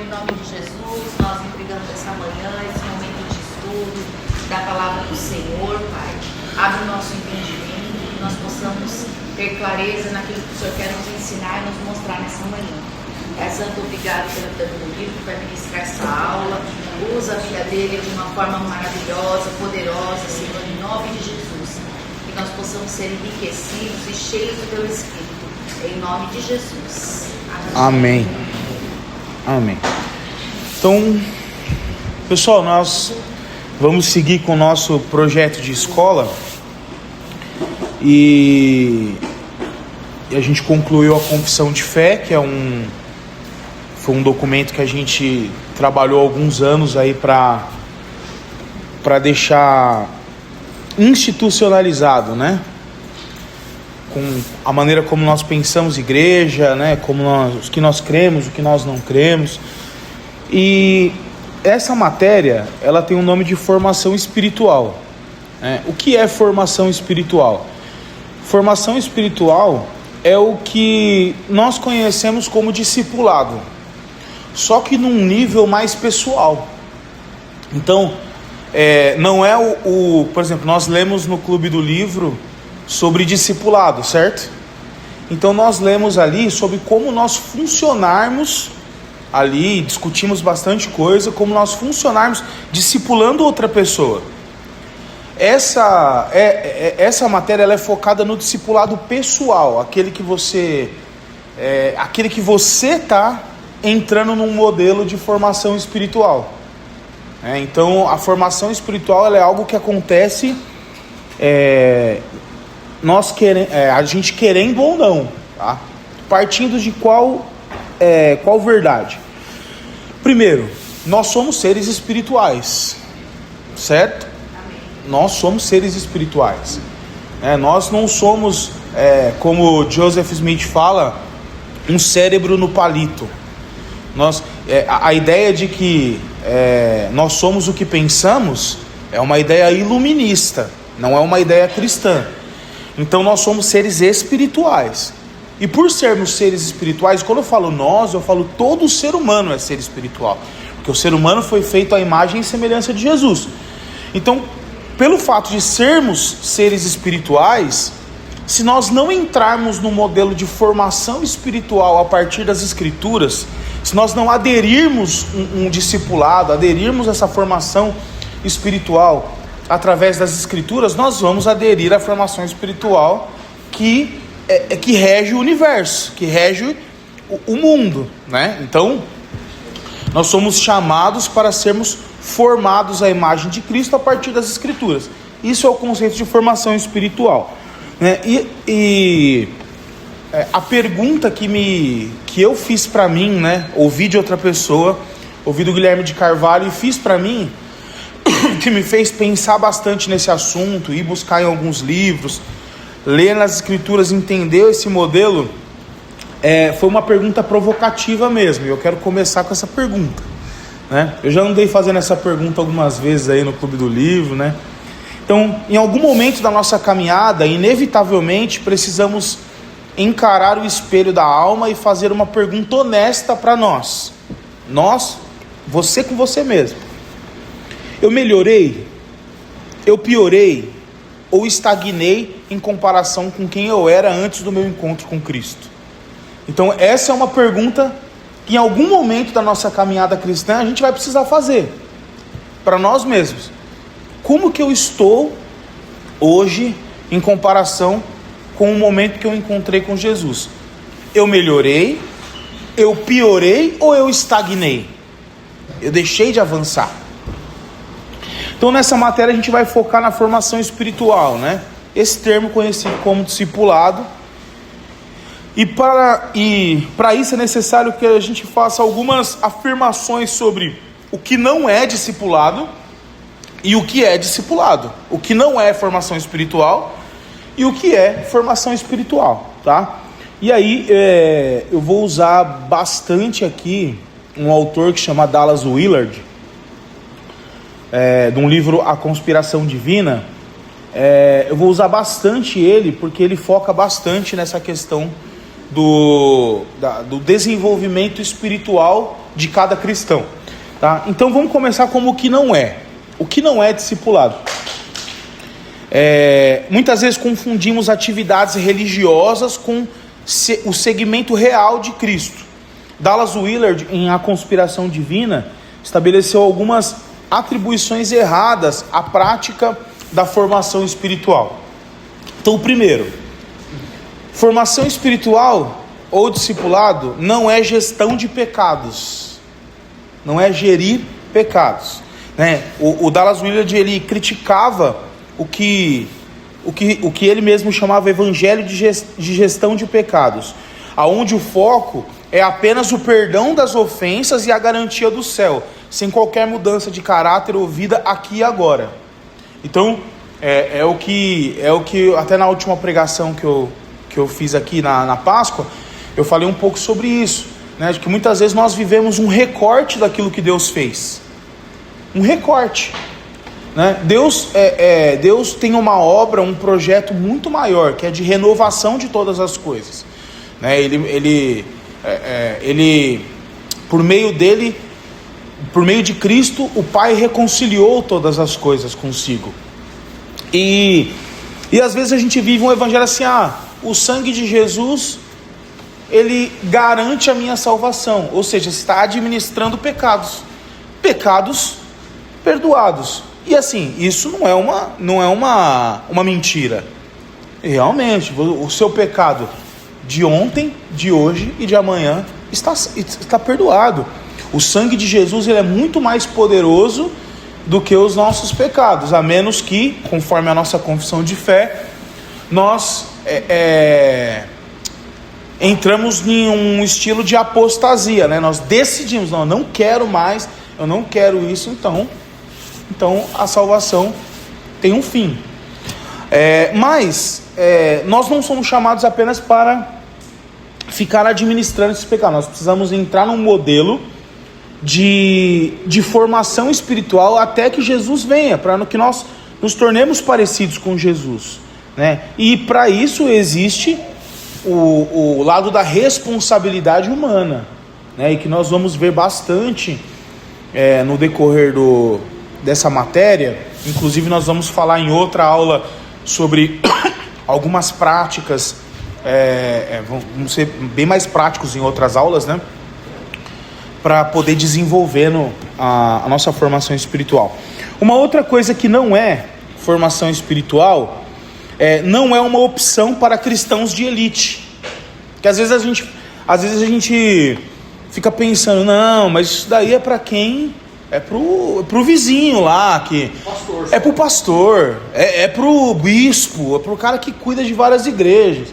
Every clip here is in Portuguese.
em nome de Jesus, nós entregamos essa manhã, esse momento de estudo da palavra do Senhor, Pai. Abre o nosso entendimento, que nós possamos ter clareza naquilo que o Senhor quer nos ensinar e nos mostrar nessa manhã. Santo, obrigado pela vida do livro que vai ministrar essa aula. Usa a vida dele de uma forma maravilhosa, poderosa, Senhor, em nome de Jesus. Que nós possamos ser enriquecidos e cheios do teu Espírito. Em nome de Jesus. Amém. Amém. Então, pessoal, nós vamos seguir com o nosso projeto de escola. E a gente concluiu a confissão de fé, que foi um documento que a gente trabalhou alguns anos aí para deixar institucionalizado, né? Com a maneira como nós pensamos igreja, né? O que nós cremos, o que nós não cremos. E essa matéria, ela tem o nome de formação espiritual, né? O que é formação espiritual? Formação espiritual é o que nós conhecemos como discipulado, só que num nível mais pessoal. Então, não é por exemplo, nós lemos no Clube do Livro sobre discipulado, certo? Então nós lemos ali sobre como nós funcionarmos ali, discutimos bastante coisa, como nós funcionarmos discipulando outra pessoa. Essa matéria ela é focada no discipulado pessoal, aquele que você está entrando num modelo de formação espiritual. Então a formação espiritual ela é algo que acontece a gente querendo ou não, tá? Partindo de qual verdade? Primeiro, nós somos seres espirituais, certo? Nós somos seres espirituais. Nós não somos, como Joseph Smith fala, um cérebro no palito. A ideia de que nós somos o que pensamos é uma ideia iluminista, não é uma ideia cristã. Então nós somos seres espirituais. E por sermos seres espirituais, quando eu falo nós, eu falo todo ser humano é ser espiritual. Porque o ser humano foi feito à imagem e semelhança de Jesus. Então, pelo fato de sermos seres espirituais, se nós não entrarmos no modelo de formação espiritual a partir das Escrituras, se nós não aderirmos um discipulado, aderirmos essa formação espiritual através das Escrituras, nós vamos aderir à formação espiritual que rege o universo, que rege o mundo, né? Então, nós somos chamados para sermos formados à imagem de Cristo a partir das Escrituras. Isso é o conceito de formação espiritual, né? A pergunta que eu fiz para mim, né? Ouvi de outra pessoa, ouvi do Guilherme de Carvalho e fiz para mim, que me fez pensar bastante nesse assunto, ir buscar em alguns livros, ler nas Escrituras, entender esse modelo, foi uma pergunta provocativa mesmo, e eu quero começar com essa pergunta, né? Eu já andei fazendo essa pergunta algumas vezes aí no Clube do Livro, né? Então, em algum momento da nossa caminhada, inevitavelmente, precisamos encarar o espelho da alma e fazer uma pergunta honesta para nós, você com você mesmo. Eu melhorei? Eu piorei? Ou estagnei em comparação com quem eu era antes do meu encontro com Cristo? Então essa é uma pergunta que em algum momento da nossa caminhada cristã a gente vai precisar fazer para nós mesmos. Como que eu estou hoje em comparação com o momento que eu encontrei com Jesus? Eu melhorei? Eu piorei? Ou eu estagnei? Eu deixei de avançar? Então nessa matéria a gente vai focar na formação espiritual, né? Esse termo conhecido como discipulado. E para isso é necessário que a gente faça algumas afirmações sobre o que não é discipulado e o que é discipulado. O que não é formação espiritual e o que é formação espiritual, tá? E aí eu vou usar bastante aqui um autor que chama Dallas Willard, de um livro A Conspiração Divina. Eu vou usar bastante ele, porque ele foca bastante nessa questão do desenvolvimento espiritual de cada cristão, tá? Então vamos começar como o que não é. O que não é discipulado? Muitas vezes confundimos atividades religiosas com o segmento real de Cristo. Dallas Willard, em A Conspiração Divina, estabeleceu algumas atribuições erradas à prática da formação espiritual. Então, o primeiro, formação espiritual ou discipulado não é gestão de pecados, não é gerir pecados, né? O Dallas Willard, ele criticava o que ele mesmo chamava evangelho de gestão de pecados, aonde o foco é apenas o perdão das ofensas e a garantia do céu, sem qualquer mudança de caráter ou vida aqui e agora. Então, é o que até na última pregação que eu fiz aqui na Páscoa, eu falei um pouco sobre isso, né? De que muitas vezes nós vivemos um recorte daquilo que Deus fez. Um recorte, né? Deus tem uma obra, um projeto muito maior, que é de renovação de todas as coisas, né? Ele por meio de Cristo, o Pai reconciliou todas as coisas consigo. E às vezes a gente vive um evangelho assim: o sangue de Jesus, ele garante a minha salvação. Ou seja, está administrando pecados perdoados. E assim, isso não é uma mentira. Realmente, o seu pecado de ontem, de hoje e de amanhã está perdoado. O sangue de Jesus, ele é muito mais poderoso do que os nossos pecados, a menos que, conforme a nossa confissão de fé, nós entramos em um estilo de apostasia, né? Nós decidimos: não, eu não quero mais, eu não quero isso, então a salvação tem um fim. Mas nós não somos chamados apenas para ficar administrando esses pecados. Nós precisamos entrar num modelo de formação espiritual até que Jesus venha, para que nós nos tornemos parecidos com Jesus, né? E para isso existe o lado da responsabilidade humana, né? E que nós vamos ver bastante no decorrer dessa matéria. Inclusive nós vamos falar em outra aula sobre algumas práticas, vamos ser bem mais práticos em outras aulas, né? Para poder desenvolver a nossa formação espiritual. Uma outra coisa que não é formação espiritual, não é uma opção para cristãos de elite. Que às vezes a gente fica pensando: não, mas isso daí é para quem? É pro vizinho lá, é pro pastor, é pro bispo, é pro cara que cuida de várias igrejas,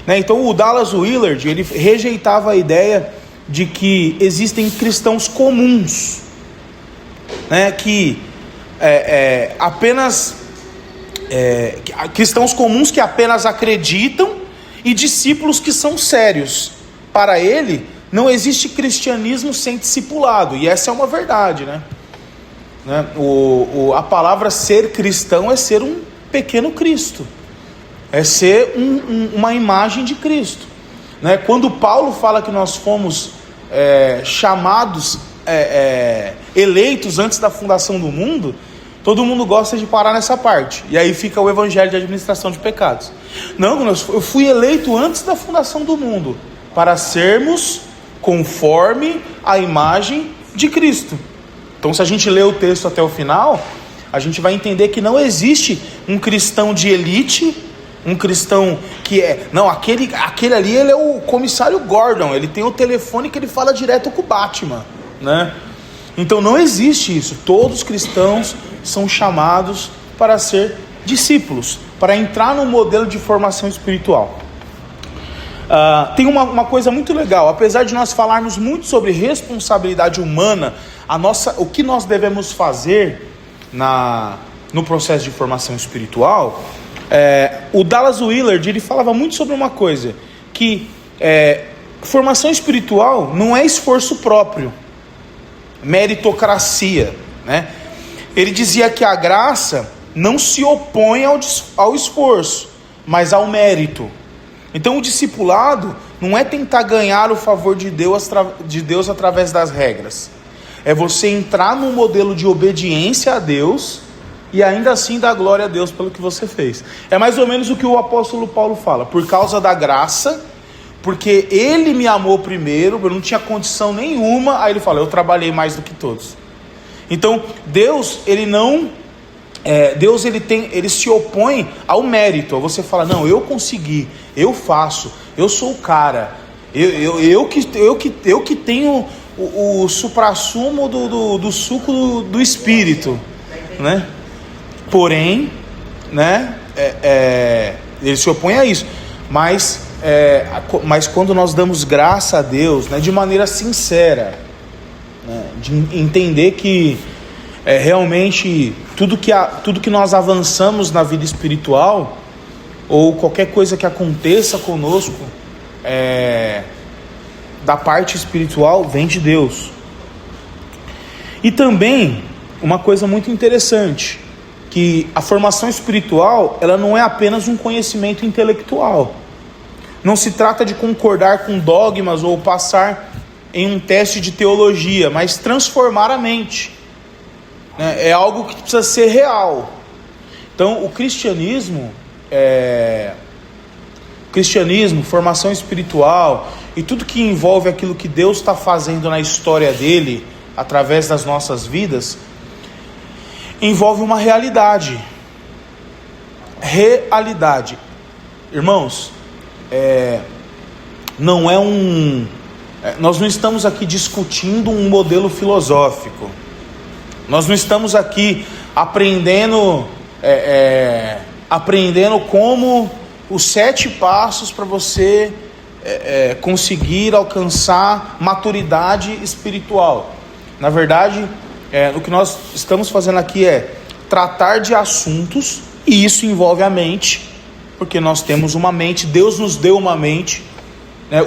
né? Então o Dallas Willard, ele rejeitava a ideia de que existem cristãos comuns, né? Que cristãos comuns que apenas acreditam, e discípulos que são sérios. Para ele, não existe cristianismo sem discipulado, e essa é uma verdade, né? A palavra ser cristão é ser um pequeno Cristo, é ser uma imagem de Cristo, né? Quando Paulo fala que nós fomos chamados, eleitos antes da fundação do mundo, todo mundo gosta de parar nessa parte, e aí fica o evangelho de administração de pecados. Não, eu fui eleito antes da fundação do mundo, para sermos conforme a imagem de Cristo. Então, se a gente ler o texto até o final, a gente vai entender que não existe um cristão de elite, um cristão que não, aquele ali, ele é o comissário Gordon, ele tem o telefone que ele fala direto com o Batman, né? Então não existe isso. Todos os cristãos são chamados para ser discípulos, para entrar no modelo de formação espiritual. Tem uma coisa muito legal: apesar de nós falarmos muito sobre responsabilidade humana, o que nós devemos fazer no processo de formação espiritual, o Dallas Willard, ele falava muito sobre uma coisa, que formação espiritual não é esforço próprio, meritocracia, né? Ele dizia que a graça não se opõe ao esforço, mas ao mérito. Então o discipulado não é tentar ganhar o favor de Deus através das regras. É você entrar num modelo de obediência a Deus e ainda assim dar glória a Deus pelo que você fez. É mais ou menos o que o apóstolo Paulo fala. Por causa da graça, porque ele me amou primeiro, eu não tinha condição nenhuma, aí ele fala, eu trabalhei mais do que todos. Então, Deus, ele não... ele se opõe ao mérito. Você fala, não, eu consegui, eu faço, eu sou o cara, eu que tenho o suprassumo do suco do Espírito, né? Porém, né, ele se opõe a isso, mas quando nós damos graça a Deus, né, de maneira sincera, né, de entender que realmente tudo que nós avançamos na vida espiritual, ou qualquer coisa que aconteça conosco, da parte espiritual, vem de Deus. E também uma coisa muito interessante, que a formação espiritual, ela não é apenas um conhecimento intelectual. Não se trata de concordar com dogmas ou passar em um teste de teologia, mas transformar a mente. É algo que precisa ser real. Então, o cristianismo, formação espiritual e tudo que envolve aquilo que Deus está fazendo na história dele, através das nossas vidas, envolve uma realidade. Irmãos, nós não estamos aqui discutindo um modelo filosófico. Nós não estamos aqui aprendendo como os 7 passos para você conseguir alcançar maturidade espiritual. Na verdade, o que nós estamos fazendo aqui é tratar de assuntos, e isso envolve a mente, porque nós temos uma mente, Deus nos deu uma mente,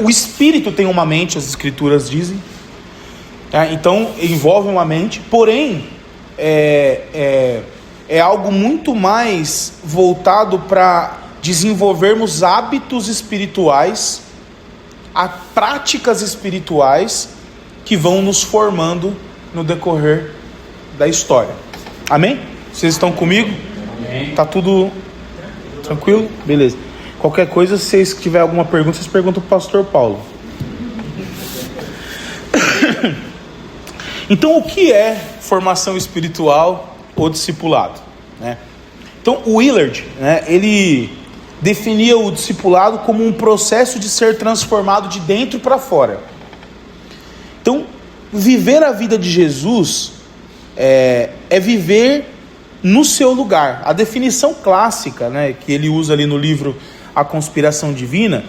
o Espírito tem uma mente, as Escrituras dizem, então envolve uma mente, porém é algo muito mais voltado para desenvolvermos hábitos espirituais, a práticas espirituais que vão nos formando no decorrer da história. Amém? Vocês estão comigo? Amém. Tá tudo tranquilo? Beleza. Qualquer coisa, se vocês tiverem alguma pergunta, vocês perguntam para o pastor Paulo. Então, o que é formação espiritual ou discipulado, né? Então, o Willard, né, ele definia o discipulado como um processo de ser transformado de dentro para fora. Então, viver a vida de Jesus é viver no seu lugar. A definição clássica, né, que ele usa ali no livro A Conspiração Divina,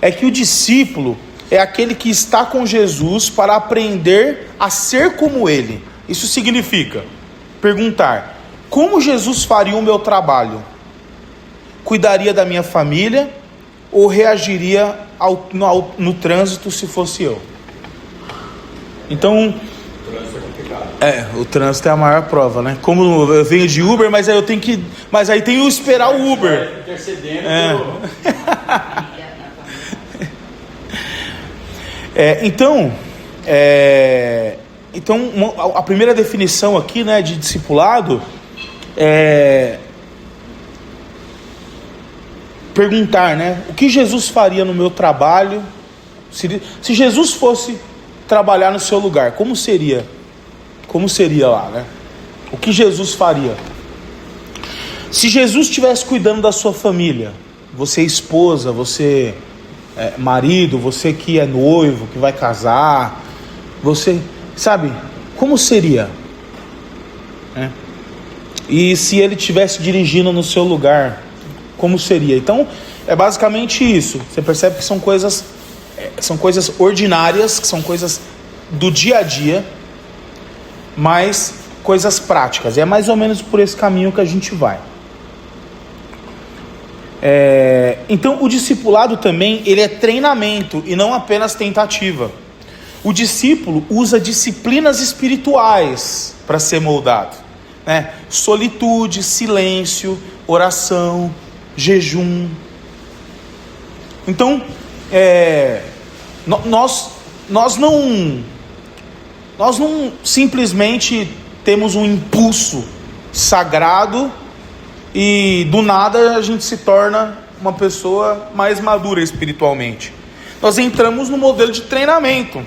é que o discípulo é aquele que está com Jesus para aprender a ser como ele. Isso significa perguntar: como Jesus faria o meu trabalho? Cuidaria da minha família ou reagiria no trânsito se fosse eu? Então, o trânsito é a maior prova, né? Como eu venho de Uber, mas aí tem que esperar o Uber. Intercedendo. Então, a primeira definição aqui, né, de discipulado é perguntar, né, o que Jesus faria no meu trabalho? Se Jesus fosse trabalhar no seu lugar, como seria? Como seria lá, né? O que Jesus faria? Se Jesus estivesse cuidando da sua família, você esposa, você marido, você que é noivo, que vai casar, você sabe como seria, né? E se ele estivesse dirigindo no seu lugar, como seria? Então é basicamente isso. Você percebe que são coisas ordinárias, que são coisas do dia a dia, mas coisas práticas. É mais ou menos por esse caminho que a gente vai. Então o discipulado também, ele é treinamento e não apenas tentativa. O discípulo usa disciplinas espirituais para ser moldado, né? Solitude, silêncio, oração, jejum. Então nós não simplesmente temos um impulso sagrado e do nada a gente se torna uma pessoa mais madura espiritualmente. Nós entramos no modelo de treinamento.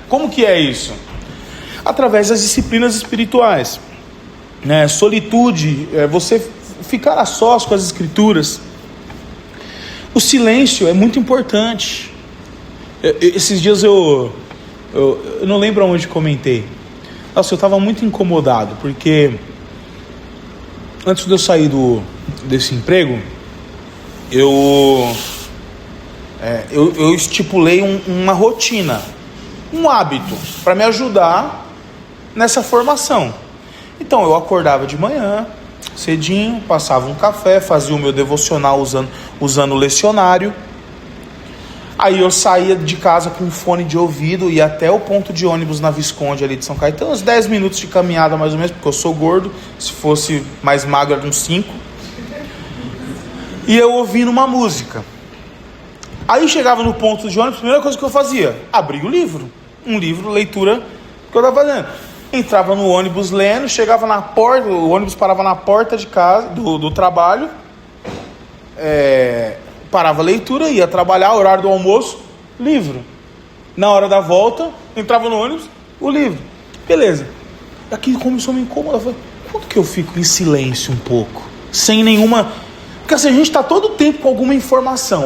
Como que é isso? Através das disciplinas espirituais. Solitude, você ficar a sós com as escrituras. O silêncio é muito importante. Esses dias eu não lembro aonde comentei. Nossa, eu estava muito incomodado, porque antes de eu sair desse emprego, eu estipulei uma rotina, um hábito, para me ajudar nessa formação. Então eu acordava de manhã, cedinho, passava um café, fazia o meu devocional usando o lecionário. Aí eu saía de casa com um fone de ouvido, ia até o ponto de ônibus na Visconde ali de São Caetano, uns 10 minutos de caminhada mais ou menos, porque eu sou gordo, se fosse mais magro era uns 5. E eu ouvindo uma música. Aí chegava no ponto de ônibus, a primeira coisa que eu fazia, abria o livro, leitura que eu estava fazendo. Entrava no ônibus lendo, chegava na porta, o ônibus parava na porta de casa, do trabalho, parava a leitura, ia trabalhar, horário do almoço, livro. Na hora da volta, entrava no ônibus, o livro. Beleza. Aqui começou a me incomodar. Eu falei, quando que eu fico em silêncio um pouco? Sem nenhuma... Porque assim, a gente está todo o tempo com alguma informação.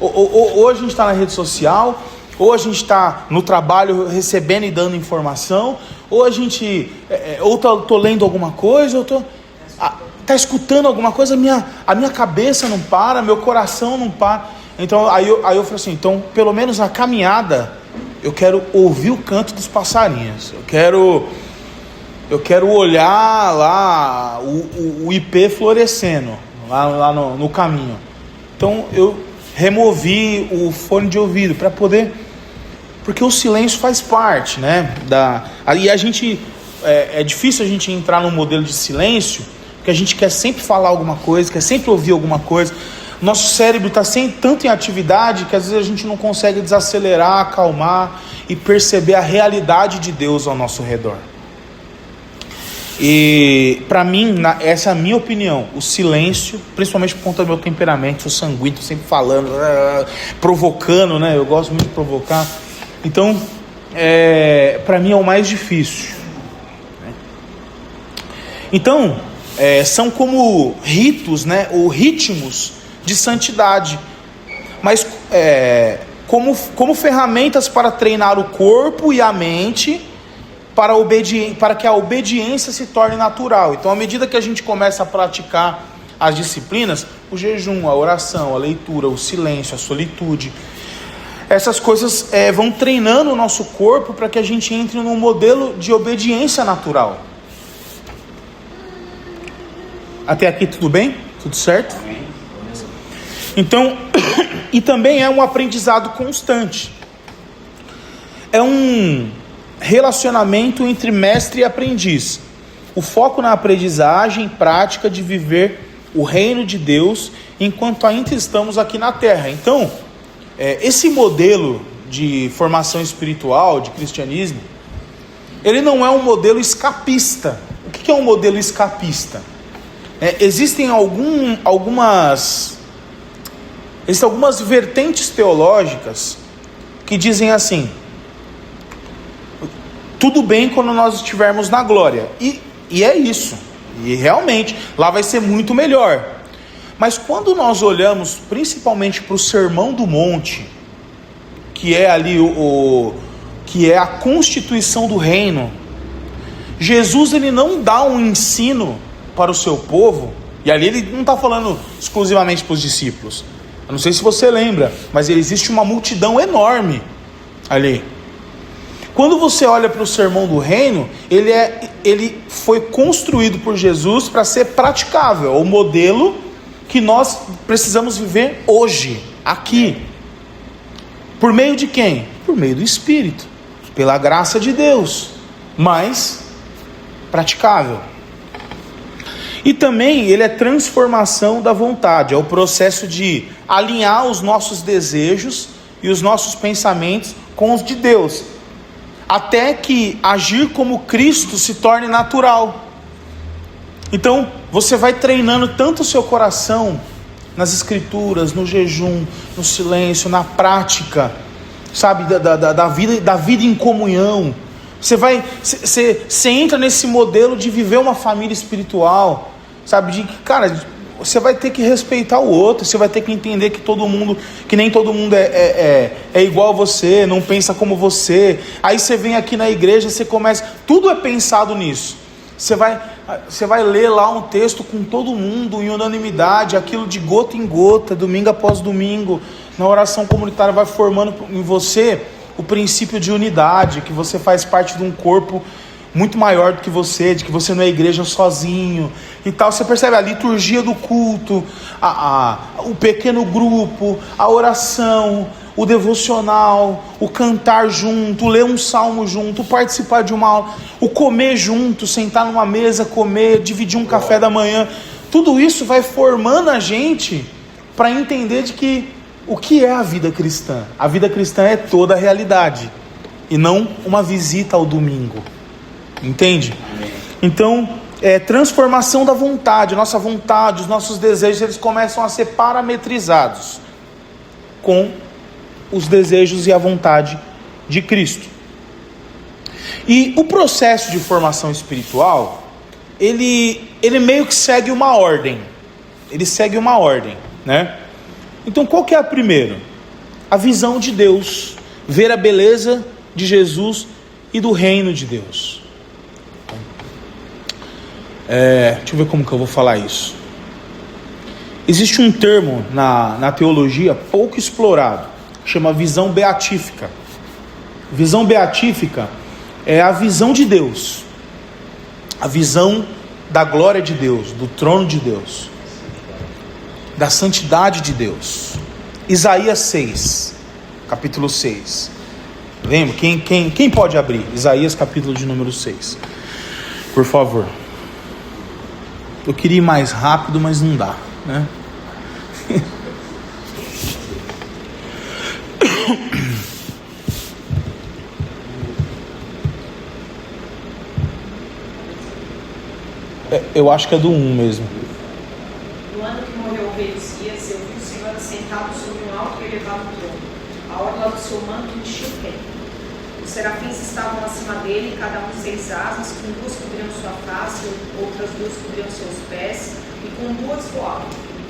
Ou a gente está na rede social, ou a gente está no trabalho recebendo e dando informação, ou a gente... ou tô lendo alguma coisa, ou tá escutando alguma coisa, a minha cabeça não para, meu coração não para. Então aí eu falei assim, então pelo menos na caminhada eu quero ouvir o canto dos passarinhos, eu quero olhar lá o ipê florescendo lá no caminho. Então eu removi o fone de ouvido para poder, porque o silêncio faz parte, né? Aí a gente é difícil a gente entrar num modelo de silêncio, porque a gente quer sempre falar alguma coisa, quer sempre ouvir alguma coisa. Nosso cérebro está tanto em atividade que às vezes a gente não consegue desacelerar, acalmar e perceber a realidade de Deus ao nosso redor. E para mim, essa é a minha opinião, o silêncio, principalmente por conta do meu temperamento, sou sanguíneo, sempre falando, provocando, né? Eu gosto muito de provocar. Então, para mim é o mais difícil. Então, são como ritos, né, ou ritmos de santidade, mas como ferramentas para treinar o corpo e a mente para que a obediência se torne natural. Então, à medida que a gente começa a praticar as disciplinas, o jejum, a oração, a leitura, o silêncio, a solitude, essas coisas vão treinando o nosso corpo para que a gente entre num modelo de obediência natural. Até aqui tudo bem? Tudo certo? Então, e também é um aprendizado constante. É um relacionamento entre mestre e aprendiz. O foco na aprendizagem prática de viver o reino de Deus enquanto ainda estamos aqui na terra. Então, esse modelo de formação espiritual, de cristianismo, ele não é um modelo escapista. O que é um modelo escapista? Existem algumas vertentes teológicas que dizem assim: tudo bem quando nós estivermos na glória, e é isso, e realmente lá vai ser muito melhor. Mas quando nós olhamos principalmente para o Sermão do Monte, que é ali que é a constituição do reino, Jesus ele não dá um ensino para o seu povo, e ali ele não está falando exclusivamente para os discípulos. Eu não sei se você lembra, mas existe uma multidão enorme ali. Quando você olha para o Sermão do Reino, ele foi construído por Jesus para ser praticável, o modelo que nós precisamos viver hoje, aqui. Por meio de quem? Por meio do Espírito, pela graça de Deus, mas praticável. E também ele é transformação da vontade, é o processo de alinhar os nossos desejos e os nossos pensamentos com os de Deus, até que agir como Cristo se torne natural. Então você vai treinando tanto o seu coração nas escrituras, no jejum, no silêncio, na prática, sabe, da vida em comunhão. Você entra nesse modelo de viver uma família espiritual, sabe, de que, cara, você vai ter que respeitar o outro, você vai ter que entender que nem todo mundo é igual a você, não pensa como você. Aí você vem aqui na igreja, você começa, tudo é pensado nisso. Você vai ler lá um texto com todo mundo em unanimidade, aquilo de gota em gota, domingo após domingo, na oração comunitária vai formando em você o princípio de unidade, que você faz parte de um corpo muito maior do que você, de que você não é igreja sozinho e tal. Você percebe a liturgia do culto, o pequeno grupo, a oração, o devocional, o cantar junto, o ler um salmo junto, o participar de uma aula, o comer junto, sentar numa mesa, comer, dividir um café da manhã. Tudo isso vai formando a gente para entender de que o que é a vida cristã? A vida cristã é toda a realidade e não uma visita ao domingo. Entende? Amém. Então, transformação da vontade. Nossa vontade, os nossos desejos, eles começam a ser parametrizados com os desejos e a vontade de Cristo. E o processo de formação espiritual, ele meio que segue uma ordem. Ele segue uma ordem, né? Então, qual que é a primeira? A visão de Deus, ver a beleza de Jesus e do reino de Deus. Deixa eu ver como que eu vou falar isso. Existe um termo na teologia pouco explorado, que chama visão beatífica. Visão beatífica é a visão de Deus, a visão da glória de Deus, do trono de Deus, da santidade de Deus. Isaías 6, capítulo 6. Lembra? Quem pode abrir? Isaías capítulo de número 6, por favor. Eu queria ir mais rápido, mas não dá, né? Eu acho que é do 1 mesmo. No ano que morreu o rei Uzias, eu vi o Senhor assentado sobre um alto e elevado trono. A orla do seu manto enchia o templo. Os serafins estavam acima dele, cada um 6 asas, com 2 cobriam sua face, outras 2 cobriam seus pés, e com 2 voavam.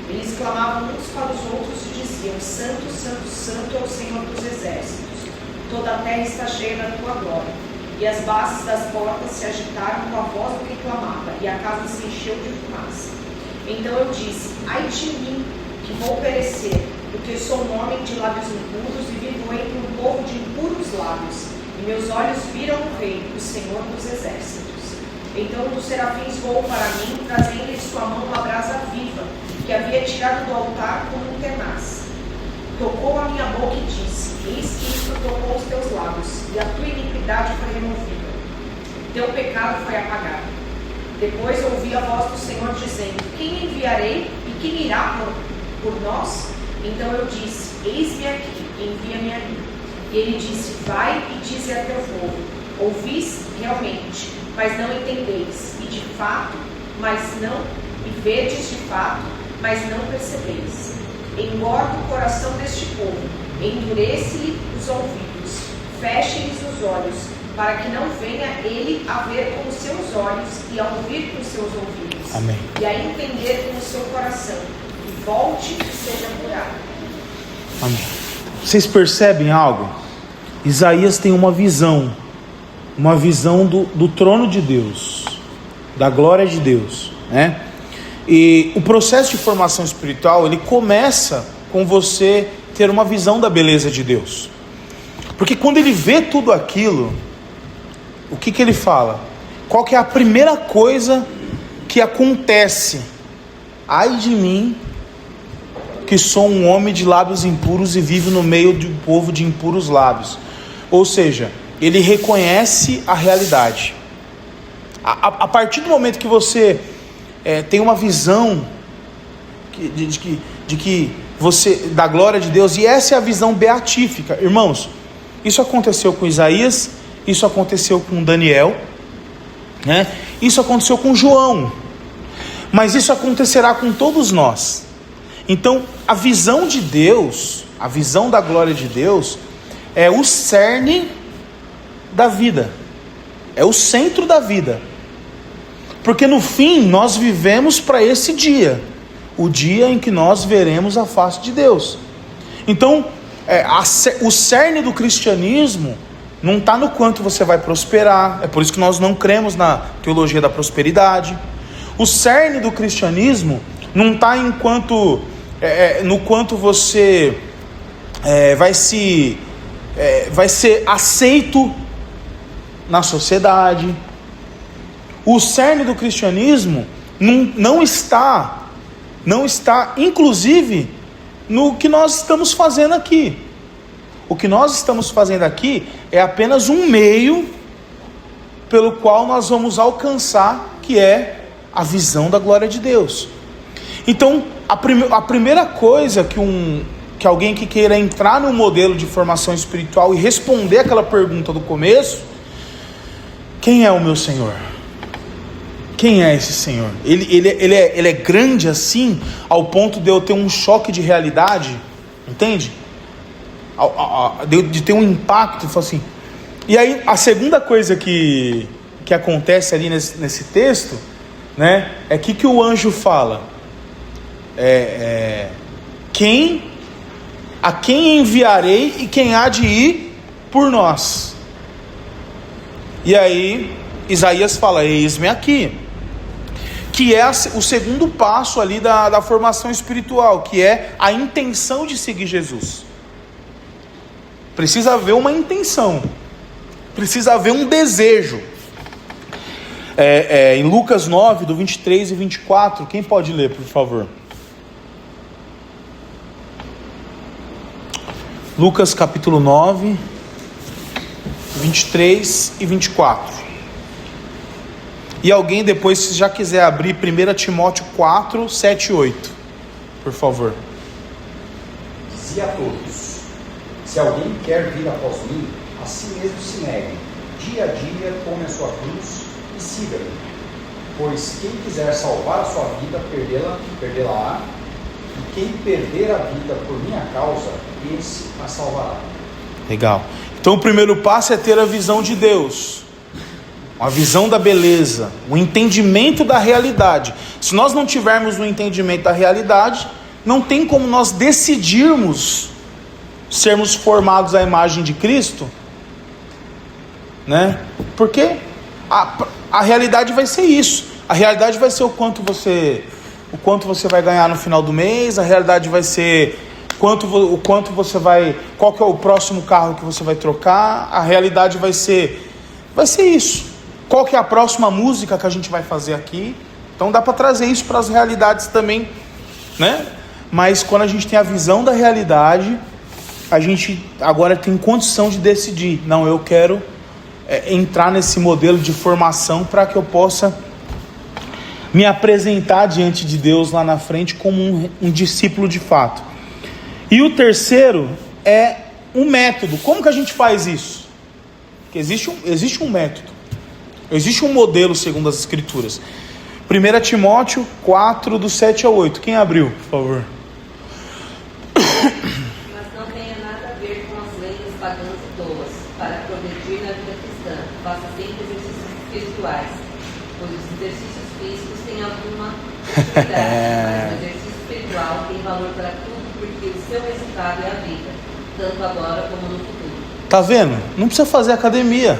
Eles clamavam uns para os outros e diziam: Santo, Santo, Santo é o Senhor dos exércitos. Toda a terra está cheia da tua glória. E as bases das portas se agitaram com a voz do que clamava, e a casa se encheu de fumaça. Então eu disse: ai de mim, que vou perecer, porque sou um homem de lábios impuros e vivo entre um povo de impuros lábios. E meus olhos viram o Rei, o Senhor dos exércitos. Então um dos serafins voou para mim, trazendo em sua mão uma brasa viva, que havia tirado do altar como um tenaz. Tocou a minha boca e disse: eis que isto tocou os teus lábios, e a tua iniquidade foi removida. Teu pecado foi apagado. Depois ouvi a voz do Senhor dizendo: quem enviarei e quem irá por nós? Então eu disse: eis-me aqui, envia-me a mim. E ele disse: vai e dize a teu povo: ouvis realmente, mas não entendeis, e de fato, mas não, e vedes de fato, mas não percebeis. Engorda o coração deste povo, endurece-lhe os ouvidos, feche-lhes os olhos, para que não venha ele a ver com os seus olhos e a ouvir com os seus ouvidos. Amém. E a entender com o seu coração, e volte e seja curado. Amém. Vocês percebem algo? Isaías tem uma visão do trono de Deus, da glória de Deus, né? E o processo de formação espiritual, ele começa com você ter uma visão da beleza de Deus. Porque quando ele vê tudo aquilo, o que ele fala? Qual que é a primeira coisa que acontece? Ai de mim, que sou um homem de lábios impuros e vivo no meio de um povo de impuros lábios. Ou seja, ele reconhece a realidade. A partir do momento que você tem uma visão de que você, da glória de Deus, e essa é a visão beatífica. Irmãos, isso aconteceu com Isaías, isso aconteceu com Daniel, né? Isso aconteceu com João, mas isso acontecerá com todos nós. Então, a visão de Deus, a visão da glória de Deus, é o cerne da vida, é o centro da vida, porque no fim nós vivemos para esse dia, o dia em que nós veremos a face de Deus. Então, o cerne do cristianismo não está no quanto você vai prosperar. É por isso que nós não cremos na teologia da prosperidade. O cerne do cristianismo não está no quanto você vai ser aceito na sociedade. O cerne do cristianismo não está, inclusive, no que nós estamos fazendo aqui. O que nós estamos fazendo aqui é apenas um meio pelo qual nós vamos alcançar, que é a visão da glória de Deus. Então, a primeira coisa que alguém que queira entrar no modelo de formação espiritual e responder aquela pergunta do começo: quem é o meu Senhor? Quem é esse Senhor? Ele é grande assim, ao ponto de eu ter um choque de realidade, entende? De ter um impacto, assim. E aí, a segunda coisa que acontece ali nesse texto, né, é que o anjo fala: a quem enviarei e quem há de ir por nós? E aí, Isaías fala: eis-me aqui. Que é o segundo passo ali da formação espiritual, que é a intenção de seguir Jesus. Precisa haver uma intenção, precisa haver um desejo. Em Lucas 9, do 23 e 24, quem pode ler, por favor? Lucas capítulo 9, 23 e 24. E alguém depois, se já quiser abrir 1 Timóteo 4, 7 e 8, por favor. Dizia a todos: se alguém quer vir após mim, a si mesmo se negue, dia a dia tome a sua cruz e siga-me. Pois quem quiser salvar a sua vida, perdê-la-á, e quem perder a vida por minha causa, esse a salvará. Legal. Então o primeiro passo é ter a visão de Deus, uma visão da beleza, um entendimento da realidade. Se nós não tivermos um entendimento da realidade, não tem como nós decidirmos sermos formados à imagem de Cristo, né? Porque a realidade vai ser isso. A realidade vai ser o quanto você vai ganhar no final do mês. A realidade vai ser o quanto você vai, qual que é o próximo carro que você vai trocar. A realidade vai ser isso. Qual que é a próxima música que a gente vai fazer aqui? Então dá para trazer isso para as realidades também, né? Mas quando a gente tem a visão da realidade, a gente agora tem condição de decidir: não, eu quero entrar nesse modelo de formação para que eu possa me apresentar diante de Deus lá na frente como um discípulo de fato. E o terceiro é um método. Como que a gente faz isso? Porque existe um método, existe um modelo segundo as Escrituras. 1 Timóteo 4, do 7 ao 8. Quem abriu, por favor? Mas não tenha nada a ver com as leis pagãs e tolas, para progredir na vida cristã. Faça sempre exercícios espirituais, pois os exercícios físicos têm alguma utilidade, mas o exercício espiritual tem valor para tudo, porque o seu resultado é a vida, tanto agora como no futuro. Tá vendo? Não precisa fazer academia.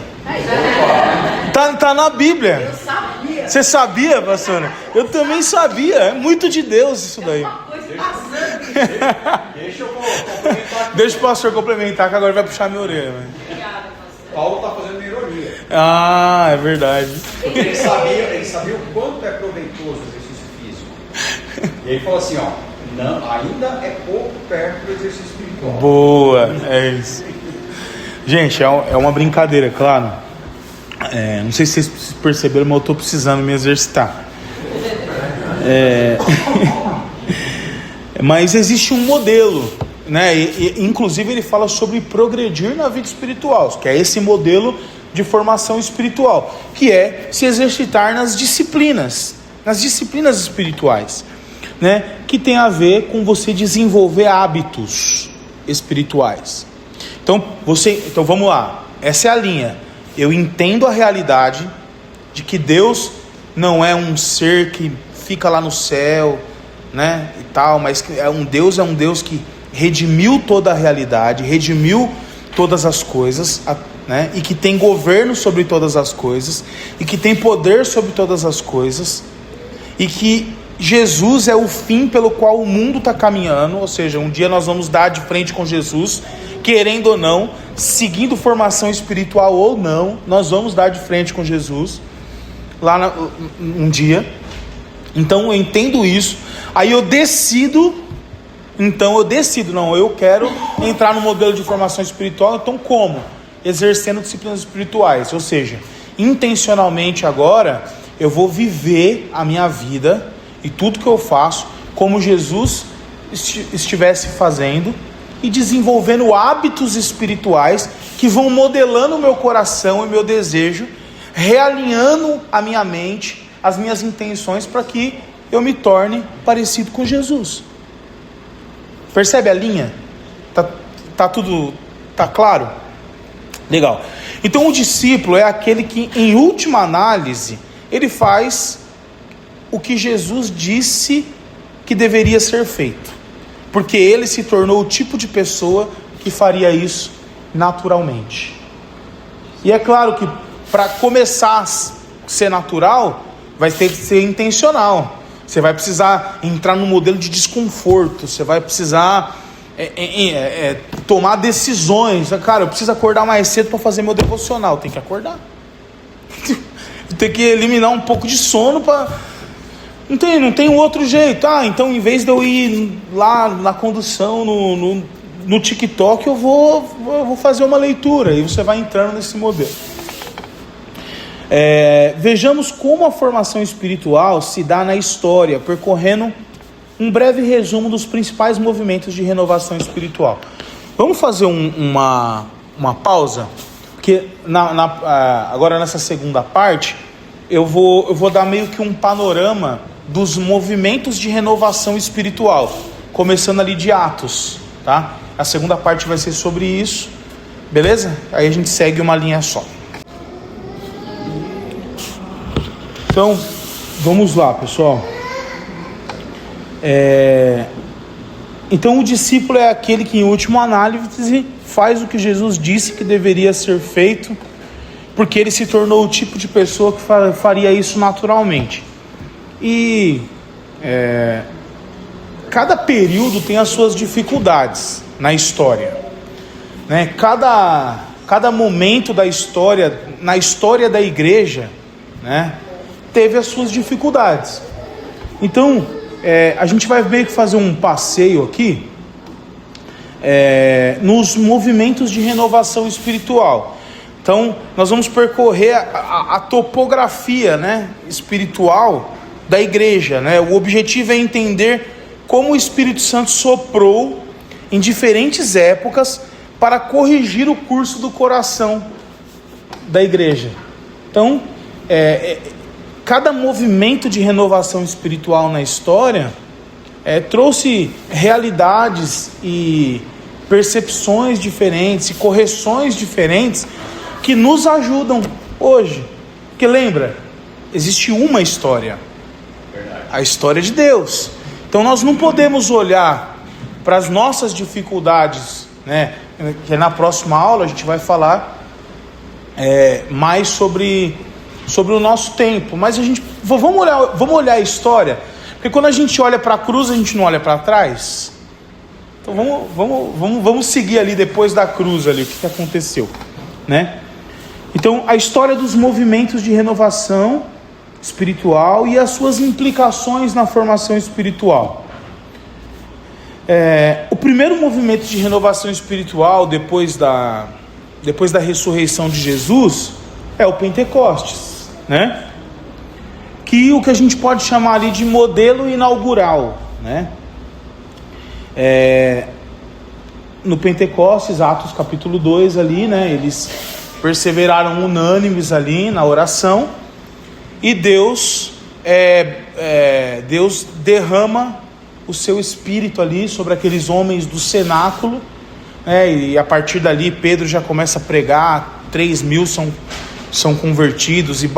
Tá na Bíblia. Eu sabia. Você sabia, pastora? Eu também sabia. É muito de Deus isso daí. Uma coisa passando. Deixa eu complementar aqui. Deixa o pastor complementar, que agora vai puxar minha orelha. Obrigada, pastor. Paulo está fazendo uma ironia. Ah, é verdade. Porque ele sabia o quanto é proveitoso o exercício físico. E ele falou assim, não, ainda é pouco perto do exercício espiritual. Boa, é isso. Gente, é uma brincadeira, claro. Não sei se vocês perceberam, mas eu estou precisando me exercitar. Mas existe um modelo, né? Inclusive ele fala sobre progredir na vida espiritual, que é esse modelo de formação espiritual, que é se exercitar nas disciplinas espirituais, né? Que tem a ver com você desenvolver hábitos espirituais. Então vamos lá, essa é a linha. Eu entendo a realidade de que Deus não é um ser que fica lá no céu, né, e tal, mas que é um Deus que redimiu toda a realidade, redimiu todas as coisas, né, e que tem governo sobre todas as coisas, e que tem poder sobre todas as coisas, e que Jesus é o fim pelo qual o mundo está caminhando. Ou seja, um dia nós vamos dar de frente com Jesus, querendo ou não, seguindo formação espiritual ou não, nós vamos dar de frente com Jesus um dia. Então eu entendo isso, aí eu decido, eu quero entrar no modelo de formação espiritual. Então como? Exercendo disciplinas espirituais, ou seja, intencionalmente agora eu vou viver a minha vida e tudo que eu faço como Jesus estivesse fazendo, e desenvolvendo hábitos espirituais que vão modelando o meu coração e meu desejo, realinhando a minha mente, as minhas intenções, para que eu me torne parecido com Jesus. Percebe a linha? Tá claro? Legal. Então o discípulo é aquele que, em última análise, ele faz o que Jesus disse que deveria ser feito, porque ele se tornou o tipo de pessoa que faria isso naturalmente. E é claro que para começar a ser natural, vai ter que ser intencional. Você vai precisar entrar num modelo de desconforto, você vai precisar tomar decisões. Cara, eu preciso acordar mais cedo para fazer meu devocional. Tem que acordar. Tem que eliminar um pouco de sono para... Não tem outro jeito. Então em vez de eu ir lá na condução, no TikTok, eu vou fazer uma leitura. E você vai entrando nesse modelo. Vejamos como a formação espiritual se dá na história, percorrendo um breve resumo dos principais movimentos de renovação espiritual. Vamos fazer uma pausa, porque agora nessa segunda parte eu vou dar meio que um panorama dos movimentos de renovação espiritual, começando ali de Atos, tá? A segunda parte vai ser sobre isso, beleza? Aí a gente segue uma linha só. Então, vamos lá, pessoal. Então, o discípulo é aquele que, em última análise, faz o que Jesus disse que deveria ser feito, porque ele se tornou o tipo de pessoa que faria isso naturalmente. E cada período tem as suas dificuldades na história, né? Cada momento da história, na história da igreja, né, teve as suas dificuldades. Então, a gente vai meio que fazer um passeio aqui nos movimentos de renovação espiritual. Então, nós vamos percorrer a topografia, né, espiritual da igreja, né? O objetivo é entender como o Espírito Santo soprou em diferentes épocas para corrigir o curso do coração da igreja. Então, cada movimento de renovação espiritual na história trouxe realidades e percepções diferentes e correções diferentes que nos ajudam hoje. Porque lembra, existe uma história, a história de Deus. Então nós não podemos olhar para as nossas dificuldades, né? Que na próxima aula a gente vai falar mais sobre o nosso tempo. Mas vamos olhar a história, porque quando a gente olha para a cruz, a gente não olha para trás. Então vamos seguir ali depois da cruz ali, o que aconteceu, né? Então a história dos movimentos de renovação espiritual e as suas implicações na formação espiritual. O primeiro movimento de renovação espiritual depois da ressurreição de Jesus é o Pentecostes, né? que o que a gente pode chamar ali de modelo inaugural, né? No Pentecostes, Atos capítulo 2 ali, né? Eles perseveraram unânimes ali na oração, e Deus derrama o seu espírito ali sobre aqueles homens do cenáculo, e a partir dali Pedro já começa a pregar, 3.000 são convertidos e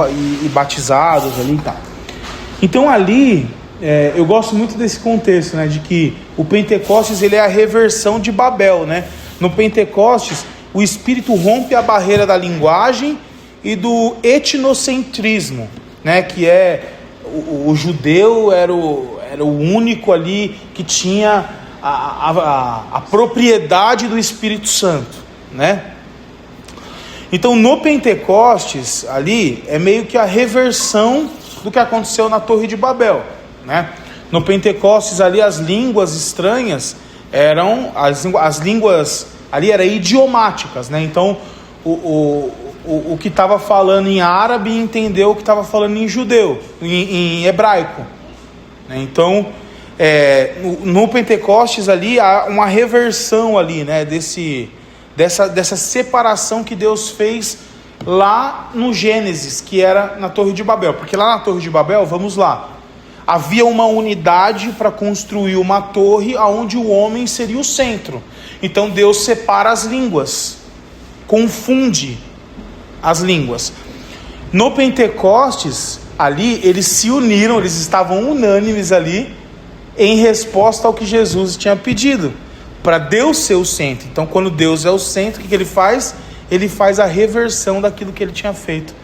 batizados ali e tal. Então ali, eu gosto muito desse contexto, né, de que o Pentecostes ele é a reversão de Babel, né? No Pentecostes, o Espírito rompe a barreira da linguagem e do etnocentrismo, né, que é o judeu era o único ali que tinha a propriedade do Espírito Santo, né? Então no Pentecostes ali é meio que a reversão do que aconteceu na Torre de Babel, né? No Pentecostes ali as línguas estranhas eram as línguas ali eram idiomáticas, né? Então o que estava falando em árabe entendeu o que estava falando em judeu, em hebraico, né? Então no Pentecostes ali há uma reversão ali, né? Dessa separação que Deus fez lá no Gênesis, que era na Torre de Babel. Porque lá na Torre de Babel, vamos lá, havia uma unidade para construir uma torre onde o homem seria o centro. Então Deus separa as línguas, confunde as línguas. No Pentecostes, ali, eles se uniram, eles estavam unânimes ali, em resposta ao que Jesus tinha pedido, para Deus ser o centro. Então quando Deus é o centro, o que ele faz? Ele faz a reversão daquilo que ele tinha feito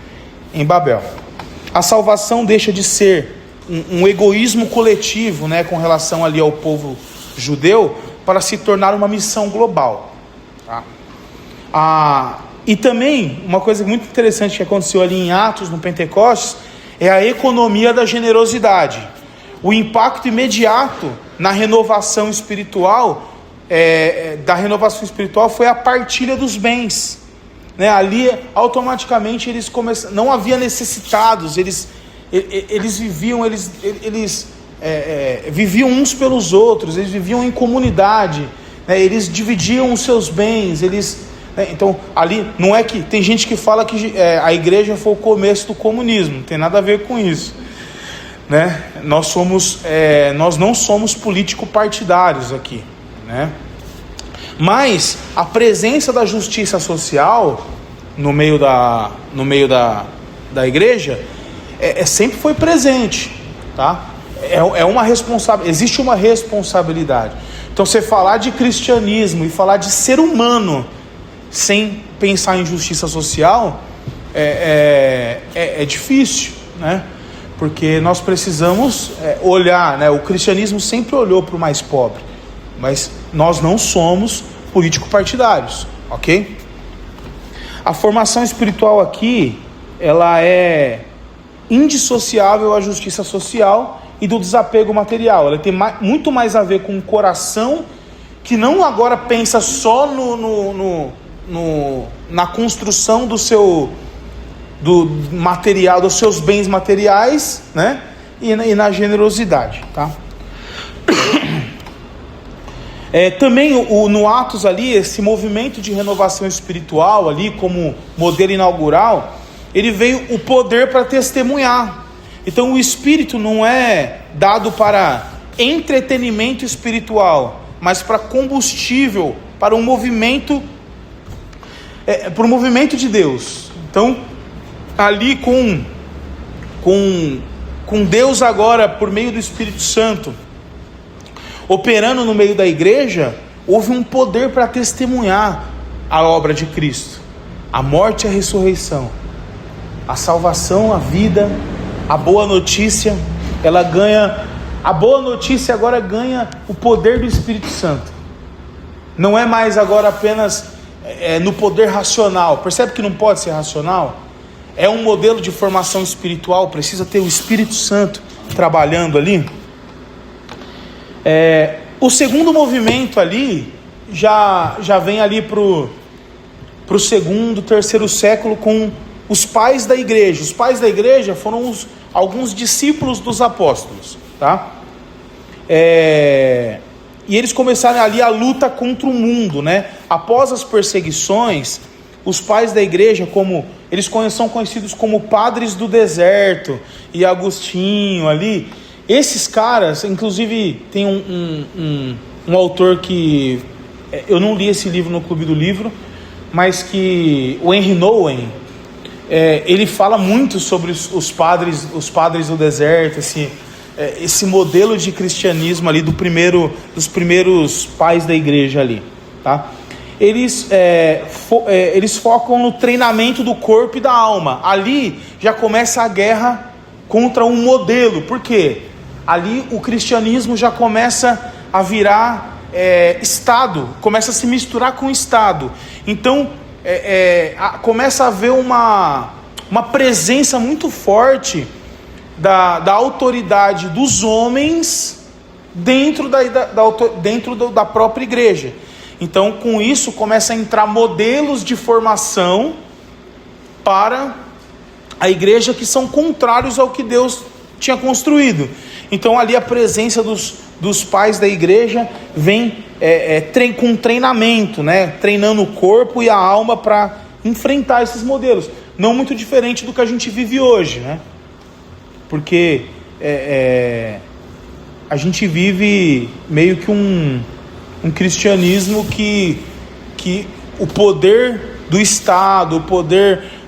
em Babel. A salvação deixa de ser um egoísmo coletivo, né, com relação ali ao povo judeu, para se tornar uma missão global, tá? E também, uma coisa muito interessante que aconteceu ali em Atos, no Pentecostes, é a economia da generosidade. O impacto imediato na renovação espiritual, foi a partilha dos bens, né? Ali, automaticamente, eles começaram, não havia necessitados, eles viviam uns pelos outros, eles viviam em comunidade, né? Eles dividiam os seus bens, então ali não é que tem gente que fala que a igreja foi o começo do comunismo, não tem nada a ver com isso, né? Nós não somos político-partidários aqui, né? Mas a presença da justiça social no meio da igreja sempre foi presente, tá? Existe uma responsabilidade. Então, você falar de cristianismo e falar de ser humano sem pensar em justiça social é difícil, né? Porque nós precisamos olhar, né? O cristianismo sempre olhou para o mais pobre, mas nós não somos político-partidários, ok? A formação espiritual aqui, ela é indissociável à justiça social e do desapego material. Ela tem muito mais a ver com o coração, que não agora pensa só na construção do material, dos seus bens materiais, né? E na generosidade, tá? Também no Atos ali, esse movimento de renovação espiritual ali, como modelo inaugural, ele veio o poder para testemunhar. Então o Espírito não é dado para entretenimento espiritual, mas para combustível, para um movimento, para o movimento de Deus. Então ali com Deus agora, por meio do Espírito Santo, operando no meio da igreja, houve um poder para testemunhar a obra de Cristo, a morte e a ressurreição, a salvação, a vida, a boa notícia. A boa notícia agora ganha o poder do Espírito Santo. Não é mais agora apenas no poder racional. Percebe que não pode ser racional? É um modelo de formação espiritual, precisa ter o Espírito Santo trabalhando ali. O segundo movimento ali já vem ali para o segundo, terceiro século, com os pais da igreja. Os pais da igreja foram alguns discípulos dos apóstolos, tá? E eles começaram ali a luta contra o mundo, né? Após as perseguições, os pais da igreja, eles são conhecidos como padres do deserto, e Agostinho ali. Esses caras, inclusive tem um autor que eu não li esse livro no Clube do Livro, mas que o Henry Nouwen, ele fala muito sobre os padres do deserto, esse modelo de cristianismo ali dos primeiros pais da igreja ali, tá? Eles focam no treinamento do corpo e da alma. Ali já começa a guerra contra um modelo. Por quê? Ali o cristianismo já começa a virar Estado, começa a se misturar com o Estado. Então começa a haver uma presença muito forte da autoridade dos homens dentro da própria igreja. Então, com isso, começa a entrar modelos de formação para a igreja que são contrários ao que Deus tinha construído. Então, ali a presença dos pais da igreja vem com treinamento, né? Treinando o corpo e a alma para enfrentar esses modelos. Não muito diferente do que a gente vive hoje, né? Porque a gente vive meio que um cristianismo que o poder do Estado,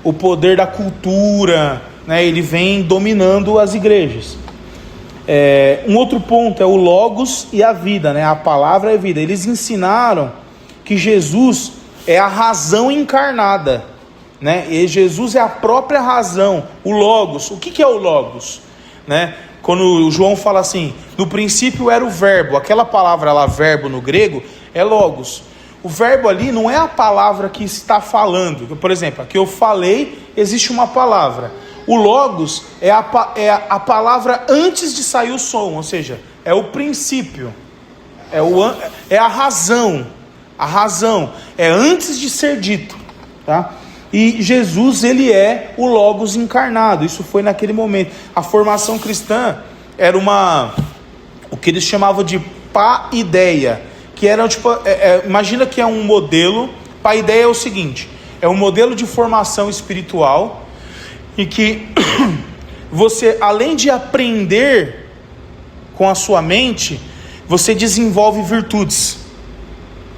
o poder da cultura, né, ele vem dominando as igrejas. Um outro ponto é o Logos e a vida, né? A palavra é vida. Eles ensinaram que Jesus é a razão encarnada, né? E Jesus é a própria razão, o Logos. O que é o Logos? Né? Quando o João fala assim, no princípio era o verbo, aquela palavra lá, verbo no grego, é Logos. O verbo ali não é a palavra que está falando. Por exemplo, aqui eu falei, existe uma palavra. O Logos é a palavra antes de sair o som, ou seja, é o princípio, é a razão, é antes de ser dito, tá? E Jesus, ele é o Logos encarnado. Isso foi naquele momento. A formação cristã era o que eles chamavam de paideia, que era tipo, imagina que é um modelo. Paideia é o seguinte: é um modelo de formação espiritual em que você, além de aprender com a sua mente, você desenvolve virtudes.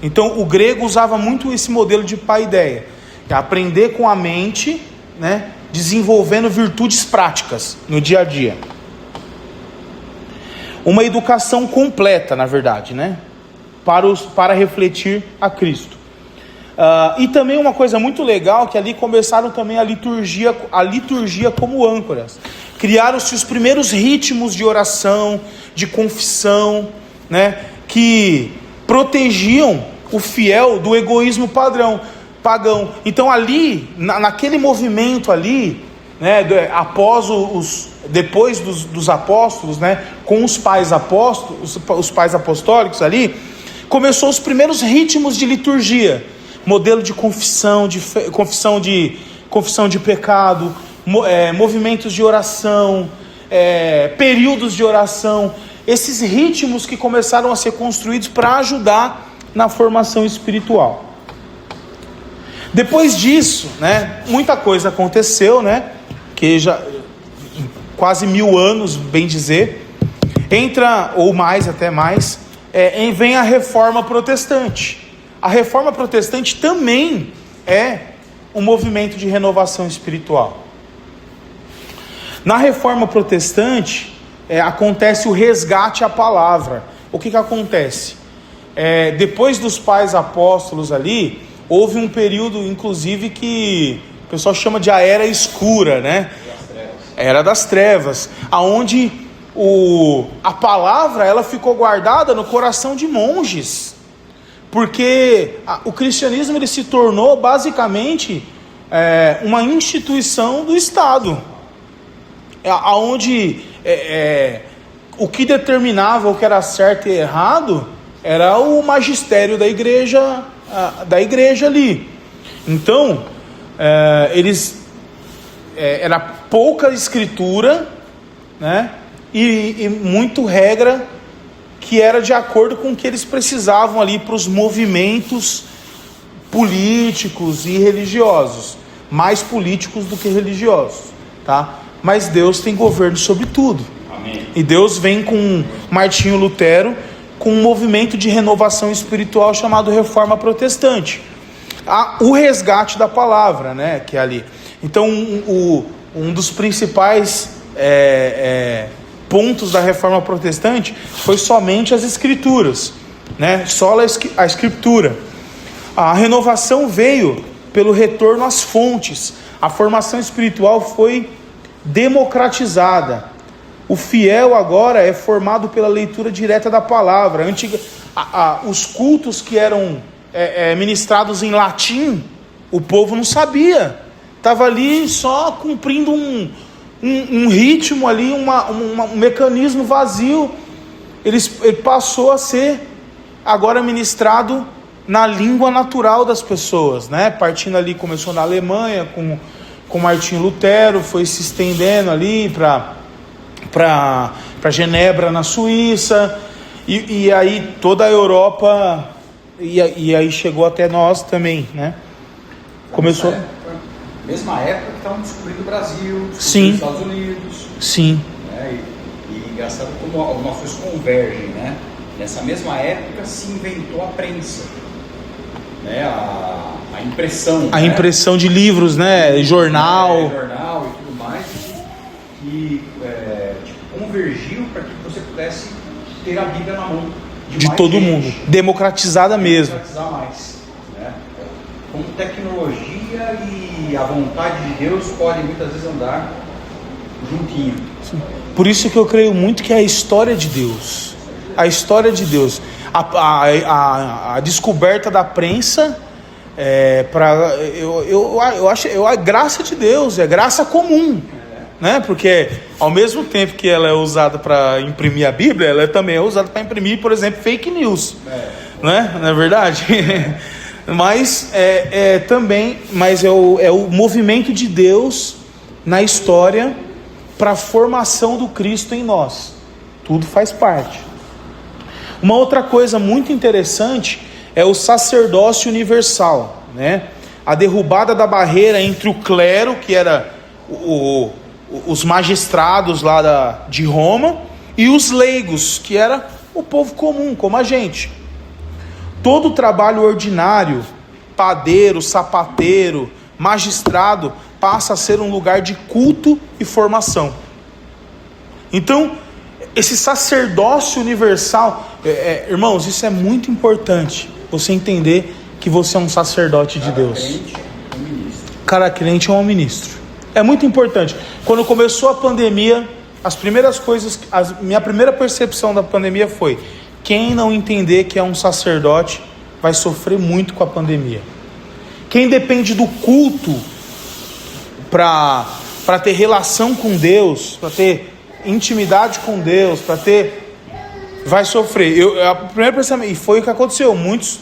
Então o grego usava muito esse modelo de paideia. Aprender com a mente, né, desenvolvendo virtudes práticas no dia a dia. Uma educação completa, na verdade, né, para refletir a Cristo. E também uma coisa muito legal, que ali começaram também a liturgia como âncoras. Criaram-se os primeiros ritmos de oração, de confissão, né, que protegiam o fiel do egoísmo pagão. Então ali, naquele movimento ali, né, depois dos apóstolos, né, com os pais apóstolos, os pais apostólicos ali, começou os primeiros ritmos de liturgia, modelo de confissão de pecado, movimentos de oração, períodos de oração, esses ritmos que começaram a ser construídos para ajudar na formação espiritual. Depois disso, né, muita coisa aconteceu, né, que já quase 1000 anos, bem dizer, ou mais, até mais, vem a Reforma Protestante. A Reforma Protestante também é um movimento de renovação espiritual. Na Reforma Protestante, acontece o resgate à palavra. O que acontece? Depois dos pais apóstolos ali, houve um período, inclusive, que o pessoal chama de a Era Escura, né? Era das Trevas, aonde a palavra ela ficou guardada no coração de monges, porque o cristianismo ele se tornou basicamente uma instituição do Estado, aonde o que determinava o que era certo e errado era o magistério da igreja ali. Então eles era pouca escritura, né? E muito regra que era de acordo com o que eles precisavam ali para os movimentos políticos e religiosos, mais políticos do que religiosos, tá? Mas Deus tem governo sobre tudo. Amém. E Deus vem com Martinho Lutero com um movimento de renovação espiritual chamado Reforma Protestante. O resgate da palavra, né, que é ali. Então, um dos principais pontos da Reforma Protestante foi somente as Escrituras, né, só a Escritura. A renovação veio pelo retorno às fontes. A formação espiritual foi democratizada. O fiel agora é formado pela leitura direta da palavra. Os cultos que eram ministrados em latim, o povo não sabia. Estava ali só cumprindo um ritmo ali, um mecanismo vazio. Ele passou a ser agora ministrado na língua natural das pessoas, né? Partindo ali, começou na Alemanha com Martinho Lutero, foi se estendendo ali para Genebra, na Suíça, e aí toda a Europa, e aí chegou até nós também, né? Começou... Mesma época que estavam descobrindo o Brasil, Sim. Os Estados Unidos. Sim. Né? E engraçado como as nossas convergem, né? Nessa mesma época se inventou a prensa, né? A impressão. A né? impressão de livros, né? Jornal. Jornal e tudo mais, que convergiu para que você pudesse ter a Bíblia na mão De todo mundo. Democratizada mesmo. Democratizar mais. Né? Com tecnologia e a vontade de Deus podem muitas vezes andar juntinho. Sim. Por isso que eu creio muito que é a história de Deus. A história de Deus. A descoberta da prensa eu acho a graça de Deus, é graça comum. Né? Porque ao mesmo tempo que ela é usada para imprimir a Bíblia, ela também é usada para imprimir, por exemplo, fake news, né? Não é verdade? Mas é o movimento de Deus na história para a formação do Cristo em nós. Tudo faz parte. Uma outra coisa muito interessante é o sacerdócio universal, né? A derrubada da barreira entre o clero, que era os magistrados lá de Roma, e os leigos, que era o povo comum, como a gente. Todo o trabalho ordinário, padeiro, sapateiro, magistrado, passa a ser um lugar de culto e formação. Então, esse sacerdócio universal, irmãos, isso é muito importante, você entender que você é um sacerdote de Deus. Cada crente é um ministro. É muito importante. Quando começou a pandemia, minha primeira percepção da pandemia foi: quem não entender que é um sacerdote vai sofrer muito com a pandemia. Quem depende do culto para ter relação com Deus, para ter intimidade com Deus, vai sofrer. A primeira percepção, e foi o que aconteceu. Muitos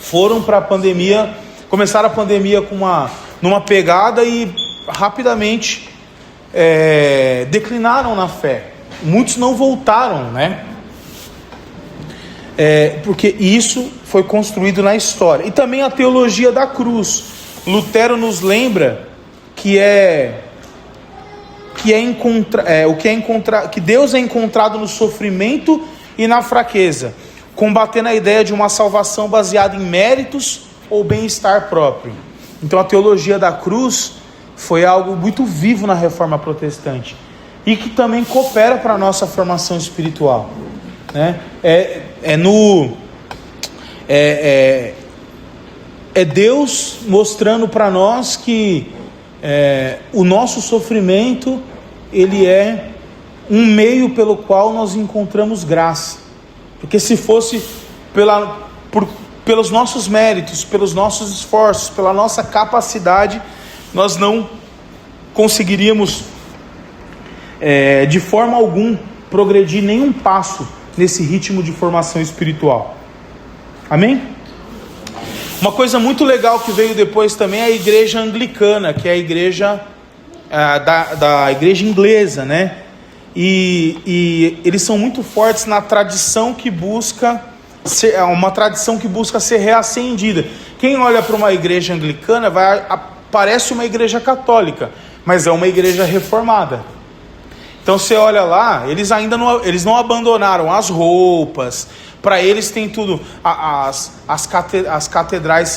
foram para a pandemia, começaram a pandemia numa pegada e rapidamente declinaram na fé. Muitos não voltaram, né? Porque isso foi construído na história. E também a teologia da cruz. Lutero nos lembra que Deus é encontrado no sofrimento e na fraqueza, combatendo a ideia de uma salvação baseada em méritos ou bem-estar próprio. Então a teologia da cruz foi algo muito vivo na Reforma Protestante e que também coopera para a nossa formação espiritual, né? Deus mostrando para nós que o nosso sofrimento, ele é um meio pelo qual nós encontramos graça. Porque se fosse pelos nossos méritos, pelos nossos esforços, pela nossa capacidade, nós não conseguiríamos de forma alguma progredir nenhum passo nesse ritmo de formação espiritual. Amém? Uma coisa muito legal que veio depois também é a igreja anglicana, que é a igreja da igreja inglesa, né? E eles são muito fortes na tradição que busca uma tradição que busca ser reacendida. Quem olha para uma igreja anglicana parece uma igreja católica, mas é uma igreja reformada. Então você olha lá, eles não abandonaram as roupas. Para eles tem tudo. As catedrais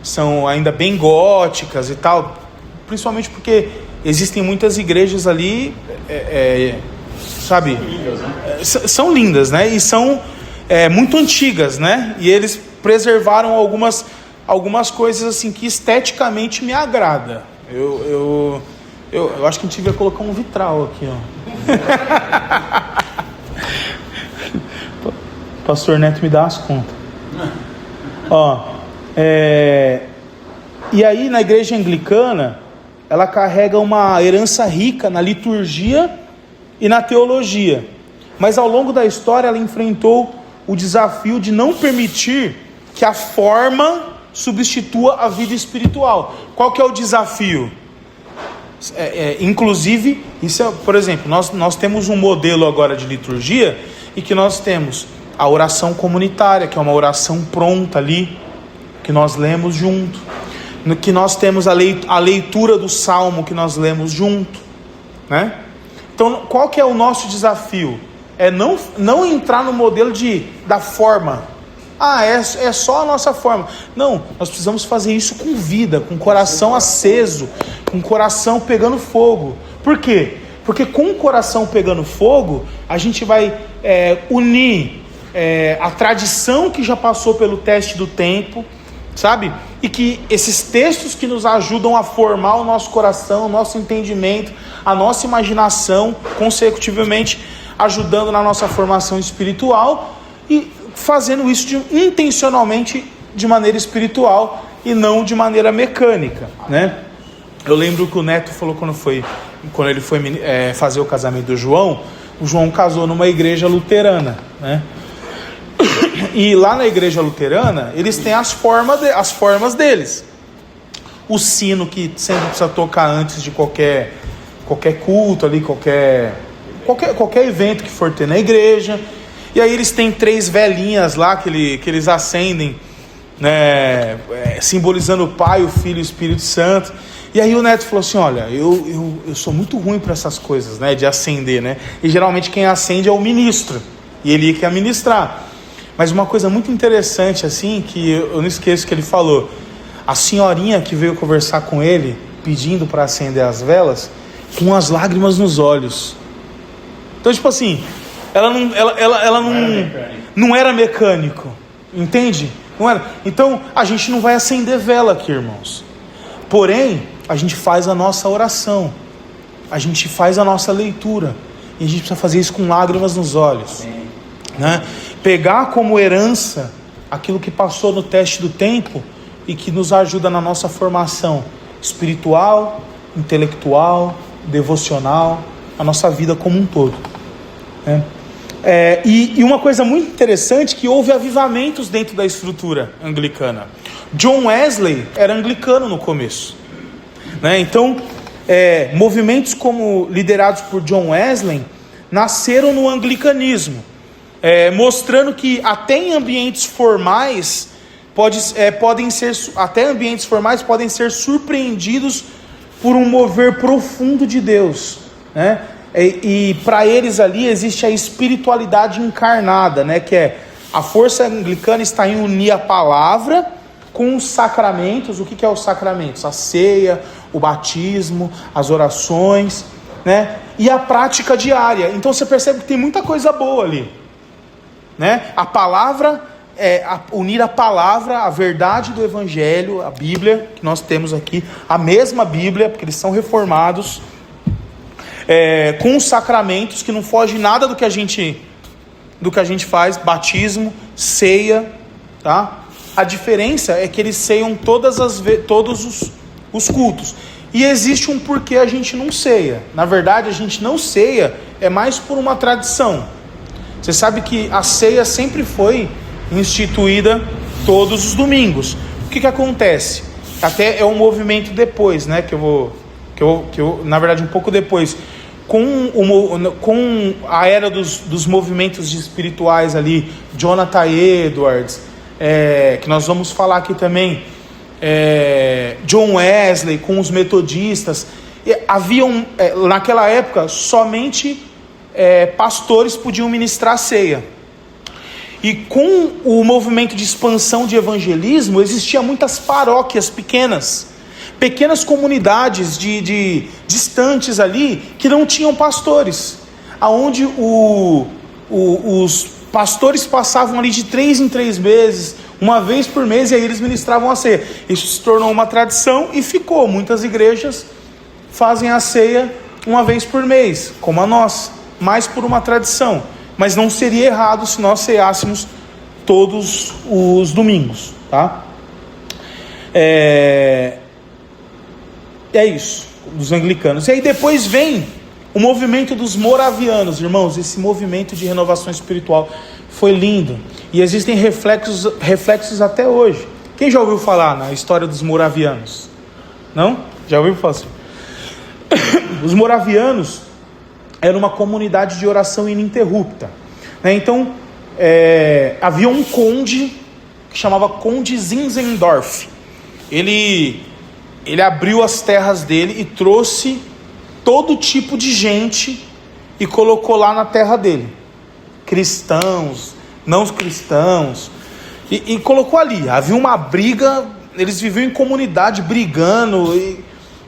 são ainda bem góticas e tal, principalmente porque existem muitas igrejas ali, sabe? São lindas, né? E são muito antigas, né? E eles preservaram algumas coisas assim que esteticamente me agrada. Eu acho que a gente devia colocar um vitral aqui, ó. Pastor Neto me dá as contas. Ó, e aí na igreja anglicana, ela carrega uma herança rica na liturgia e na teologia. Mas ao longo da história ela enfrentou o desafio de não permitir que a forma substitua a vida espiritual. Qual que é o desafio? Inclusive, por exemplo, nós temos um modelo agora de liturgia e que nós temos a oração comunitária, que é uma oração pronta ali, que nós lemos junto, que nós temos a leitura do salmo que nós lemos junto, né? Então, qual que é o nosso desafio? É não entrar no modelo da forma. É só a nossa forma. Não, nós precisamos fazer isso com vida, com o coração aceso, com o coração pegando fogo. Por quê? Porque com o coração pegando fogo, a gente vai unir a tradição que já passou pelo teste do tempo, sabe? E que esses textos que nos ajudam a formar o nosso coração, o nosso entendimento, a nossa imaginação, consecutivamente ajudando na nossa formação espiritual e fazendo isso intencionalmente de maneira espiritual e não de maneira mecânica, né? Eu lembro que o Neto falou quando ele foi fazer o casamento do João. O João casou numa igreja luterana, né? E lá na igreja luterana, eles têm as formas deles. O sino que sempre precisa tocar antes de qualquer culto ali, qualquer evento que for ter na igreja. E aí eles têm 3 velinhas lá que eles acendem, né, simbolizando o Pai, o Filho e o Espírito Santo. E aí o Neto falou assim: olha, eu sou muito ruim para essas coisas, né, de acender, né? E geralmente quem acende é o ministro, e ele ia ministrar. Mas uma coisa muito interessante, assim, que eu não esqueço que ele falou: a senhorinha que veio conversar com ele, pedindo para acender as velas, com as lágrimas nos olhos. Então, tipo assim, ela não era mecânico, entende? Não era. Então, a gente não vai acender vela aqui, irmãos. Porém, a gente faz a nossa oração, a gente faz a nossa leitura, e a gente precisa fazer isso com lágrimas nos olhos, né? Pegar como herança aquilo que passou no teste do tempo e que nos ajuda na nossa formação espiritual, intelectual, devocional, a nossa vida como um todo, né? E uma coisa muito interessante, que houve avivamentos dentro da estrutura anglicana. John Wesley era anglicano no começo, né? Então, movimentos como liderados por John Wesley nasceram no anglicanismo, mostrando que até em ambientes formais podem ser surpreendidos por um mover profundo de Deus, né? E para eles ali existe a espiritualidade encarnada, né? Que a força anglicana está em unir a palavra com os sacramentos. O que é os sacramentos? A ceia, o batismo, as orações, né? E a prática diária. Então você percebe que tem muita coisa boa ali, né? A palavra, unir a palavra, a verdade do evangelho, a Bíblia que nós temos aqui, a mesma Bíblia, porque eles são reformados, com os sacramentos, que não foge nada do que a gente faz, batismo, ceia, tá? A diferença é que eles ceiam todos os cultos. E existe um porquê a gente não ceia. Na verdade, a gente não ceia mais por uma tradição. Você sabe que a ceia sempre foi instituída todos os domingos. O que acontece? Até é um movimento depois, né, que eu que eu na verdade, um pouco depois, com a era dos movimentos espirituais ali, Jonathan Edwards, que nós vamos falar aqui também, John Wesley, com os metodistas, haviam, naquela época, somente pastores podiam ministrar a ceia. E com o movimento de expansão de evangelismo, existiam muitas paróquias pequenas comunidades distantes ali, que não tinham pastores, aonde os pastores passavam ali de 3 em 3 meses, uma vez por mês, e aí eles ministravam a ceia. Isso se tornou uma tradição e ficou. Muitas igrejas fazem a ceia uma vez por mês, como a nossa, mais por uma tradição. Mas não seria errado se nós ceássemos todos os domingos, tá? É isso, dos anglicanos. E aí depois vem o movimento dos moravianos, irmãos. Esse movimento de renovação espiritual foi lindo. E existem reflexos até hoje. Quem já ouviu falar na história dos moravianos? Não? Já ouviu falar assim? Os moravianos era uma comunidade de oração ininterrupta, né? Então, havia um conde que chamava Conde Zinzendorf. Ele abriu as terras dele e trouxe todo tipo de gente e colocou lá na terra dele. Cristãos, não cristãos, e colocou ali. Havia uma briga, eles viviam em comunidade brigando,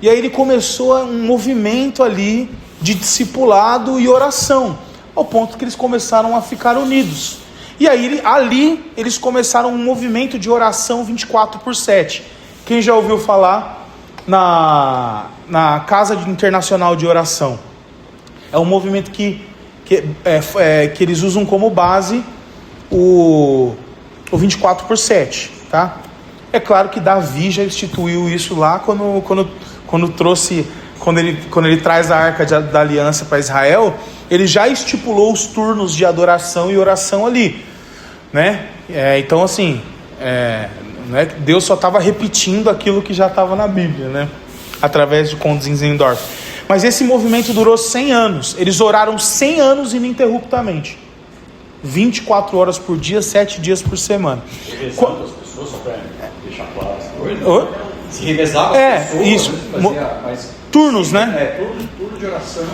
e aí ele começou um movimento ali de discipulado e oração, ao ponto que eles começaram a ficar unidos. E aí ali eles começaram um movimento de oração 24/7. Quem já ouviu falar na Casa Internacional de Oração? É um movimento que eles usam como base o 24/7, tá? É claro que Davi já instituiu isso lá quando ele traz a Arca da Aliança para Israel. Ele já estipulou os turnos de adoração e oração ali, né? Então assim, né, Deus só estava repetindo aquilo que já estava na Bíblia, né? Através de Conde Zinzendorf. Mas esse movimento durou 100 anos. Eles oraram 100 anos ininterruptamente, 24 horas por dia, 7 dias por semana. Revezando as pessoas, só para deixar claro essa coisa. Se revezava as pessoas, isso. Mas turnos, né? Turno de oração.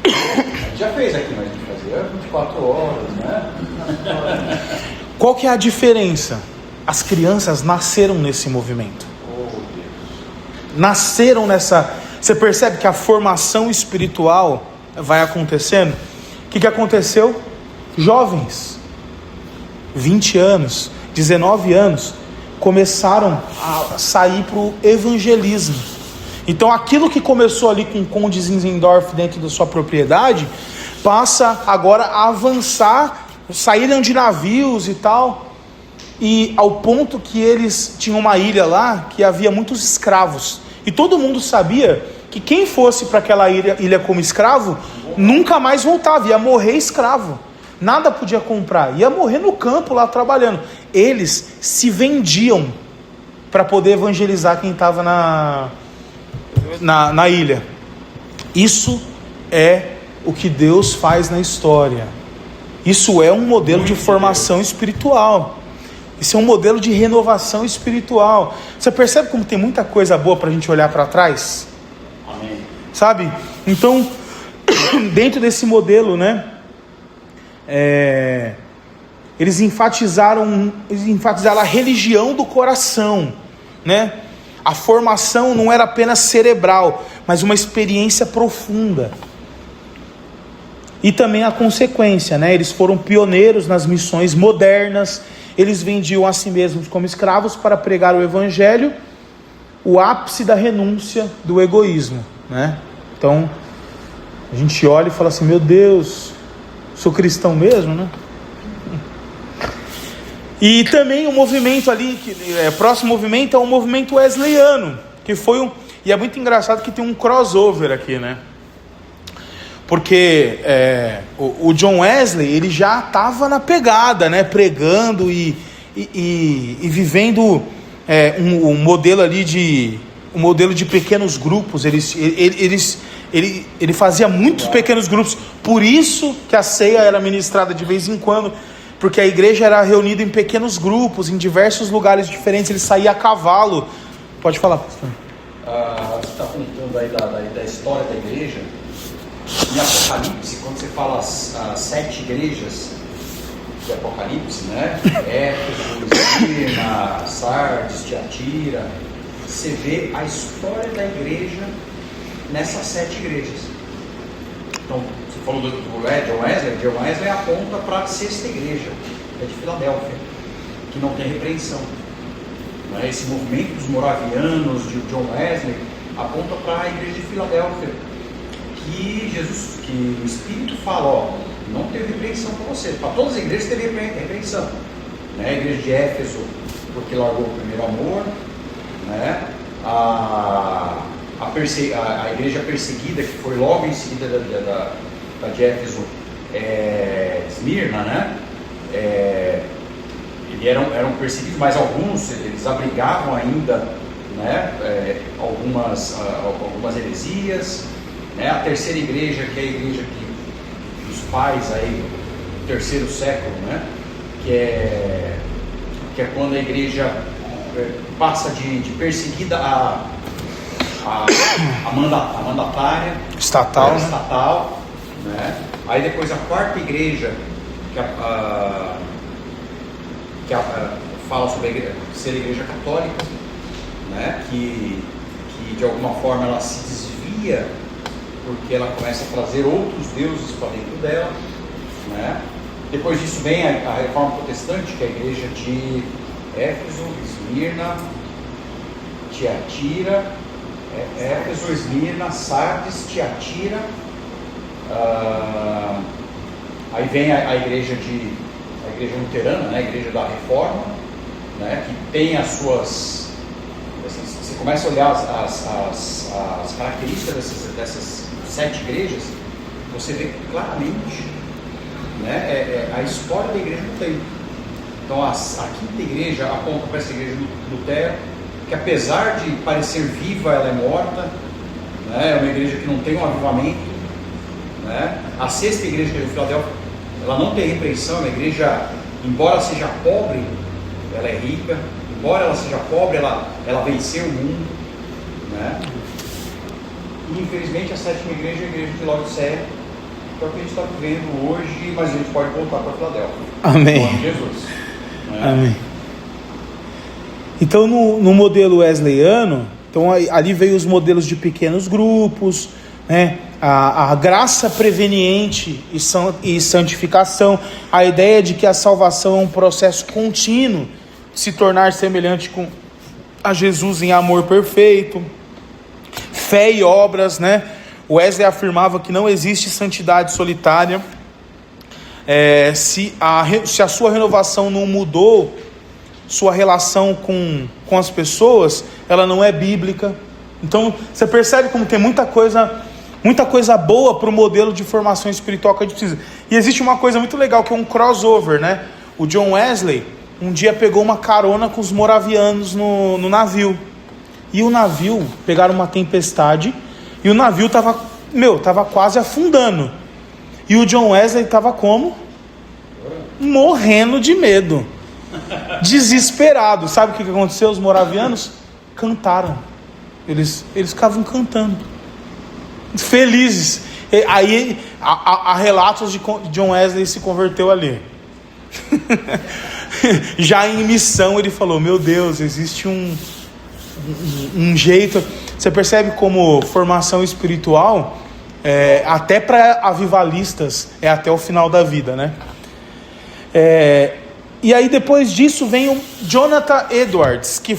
A gente já fez aqui, mas a gente fazia 24 horas, né? Qual que é a diferença? As crianças nasceram nesse movimento. Nasceram nessa... Você percebe que a formação espiritual vai acontecendo? O que aconteceu? Jovens, 20 anos, 19 anos, começaram a sair para o evangelismo. Então aquilo que começou ali com o Conde Zinzendorf dentro da sua propriedade, passa agora a avançar, saíram de navios e tal, e ao ponto que eles tinham uma ilha lá, que havia muitos escravos, e todo mundo sabia que quem fosse para aquela ilha como escravo, nunca mais voltava, ia morrer escravo, nada podia comprar, ia morrer no campo lá trabalhando. Eles se vendiam para poder evangelizar quem estava na ilha. Isso é o que Deus faz na história. Isso é um modelo de formação espiritual. Isso é um modelo de renovação espiritual. Você percebe como tem muita coisa boa para a gente olhar para trás? Amém. Sabe? Então, dentro desse modelo, né? Eles enfatizaram a religião do coração, né? A formação não era apenas cerebral, mas uma experiência profunda. E também a consequência, né? Eles foram pioneiros nas missões modernas. Eles vendiam a si mesmos como escravos para pregar o evangelho, o ápice da renúncia do egoísmo, né? Então, a gente olha e fala assim, meu Deus, sou cristão mesmo, né? E também o movimento ali, próximo movimento é o movimento wesleyano, que foi e é muito engraçado que tem um crossover aqui, né? Porque o John Wesley, ele já estava na pegada, né? Pregando e vivendo um modelo ali o modelo de pequenos grupos. Ele fazia muitos pequenos grupos. Por isso que a ceia era ministrada de vez em quando, porque a igreja era reunida em pequenos grupos, em diversos lugares diferentes. Ele saía a cavalo. Pode falar, pastor. Você está contando aí da história da igreja. Em Apocalipse, quando você fala as 7 igrejas de Apocalipse, né? Éfeso, Esmirna, Sardes, Tiatira, você vê a história da igreja nessas 7 igrejas. Então, você falou do John Wesley. John Wesley aponta para a 6ª igreja, que é de Filadélfia, que não tem repreensão. Esse movimento dos moravianos, de John Wesley, aponta para a igreja de Filadélfia, que o Espírito fala, não teve repreensão para você. Para todas as igrejas teve repreensão. A igreja de Éfeso, porque largou o primeiro amor, né? A igreja perseguida, que foi logo em seguida da de Éfeso, Esmirna, né? Eles eram perseguidos, mas alguns eles abrigavam ainda, né? Algumas heresias, né? A 3ª igreja, que é a igreja dos pais aí, do 3º século, né? Que é quando a igreja passa de perseguida a mandatária, estatal, né? Aí depois a 4ª igreja, que fala sobre ser a igreja católica, né? Que de alguma forma ela se desvia, porque ela começa a trazer outros deuses para dentro dela, né? Depois disso vem a reforma protestante, que é a igreja de Éfeso, Esmirna, Tiatira, Éfeso, Esmirna, Sardes, Tiatira. Aí vem a igreja luterana, né? A igreja da Reforma, né? Que tem as suas... Você começa a olhar as características dessas 7 igrejas, você vê claramente, né? A história da igreja não tem. Então a 5ª igreja aponta para essa igreja de Lutero, que apesar de parecer viva, ela é morta, né? É uma igreja que não tem um avivamento, né? A 6ª igreja, que é de Filadélfia, ela não tem repreensão. É uma igreja, embora seja pobre, ela é rica. Embora ela seja pobre, ela venceu o mundo, né? E infelizmente a 7ª igreja é a igreja de Laodiceia, que é o que a gente está vivendo hoje, mas a gente pode voltar para Filadélfia. Amém. Em nome de Jesus. Né? Amém. Então no modelo wesleyano, então ali veio os modelos de pequenos grupos, né? A graça preveniente e santificação, a ideia de que a salvação é um processo contínuo, se tornar semelhante a Jesus em amor perfeito, fé e obras, né? Wesley afirmava que não existe santidade solitária. Se a sua renovação não mudou sua relação com as pessoas, ela não é bíblica. Então você percebe como tem muita coisa boa para o modelo de formação espiritual que a gente precisa. E existe uma coisa muito legal, que é um crossover, né? O John Wesley um dia pegou uma carona com os moravianos no navio. E o navio, pegaram uma tempestade, e o navio tava quase afundando. E o John Wesley estava como? Morrendo de medo. Desesperado. Sabe o que aconteceu? Os moravianos cantaram. Eles ficavam cantando, felizes. E aí há relatos de John Wesley se converteu ali. Já em missão ele falou: meu Deus, existe um jeito. Você percebe como formação espiritual, até para avivalistas, é até o final da vida, né? E aí depois disso vem o Jonathan Edwards, que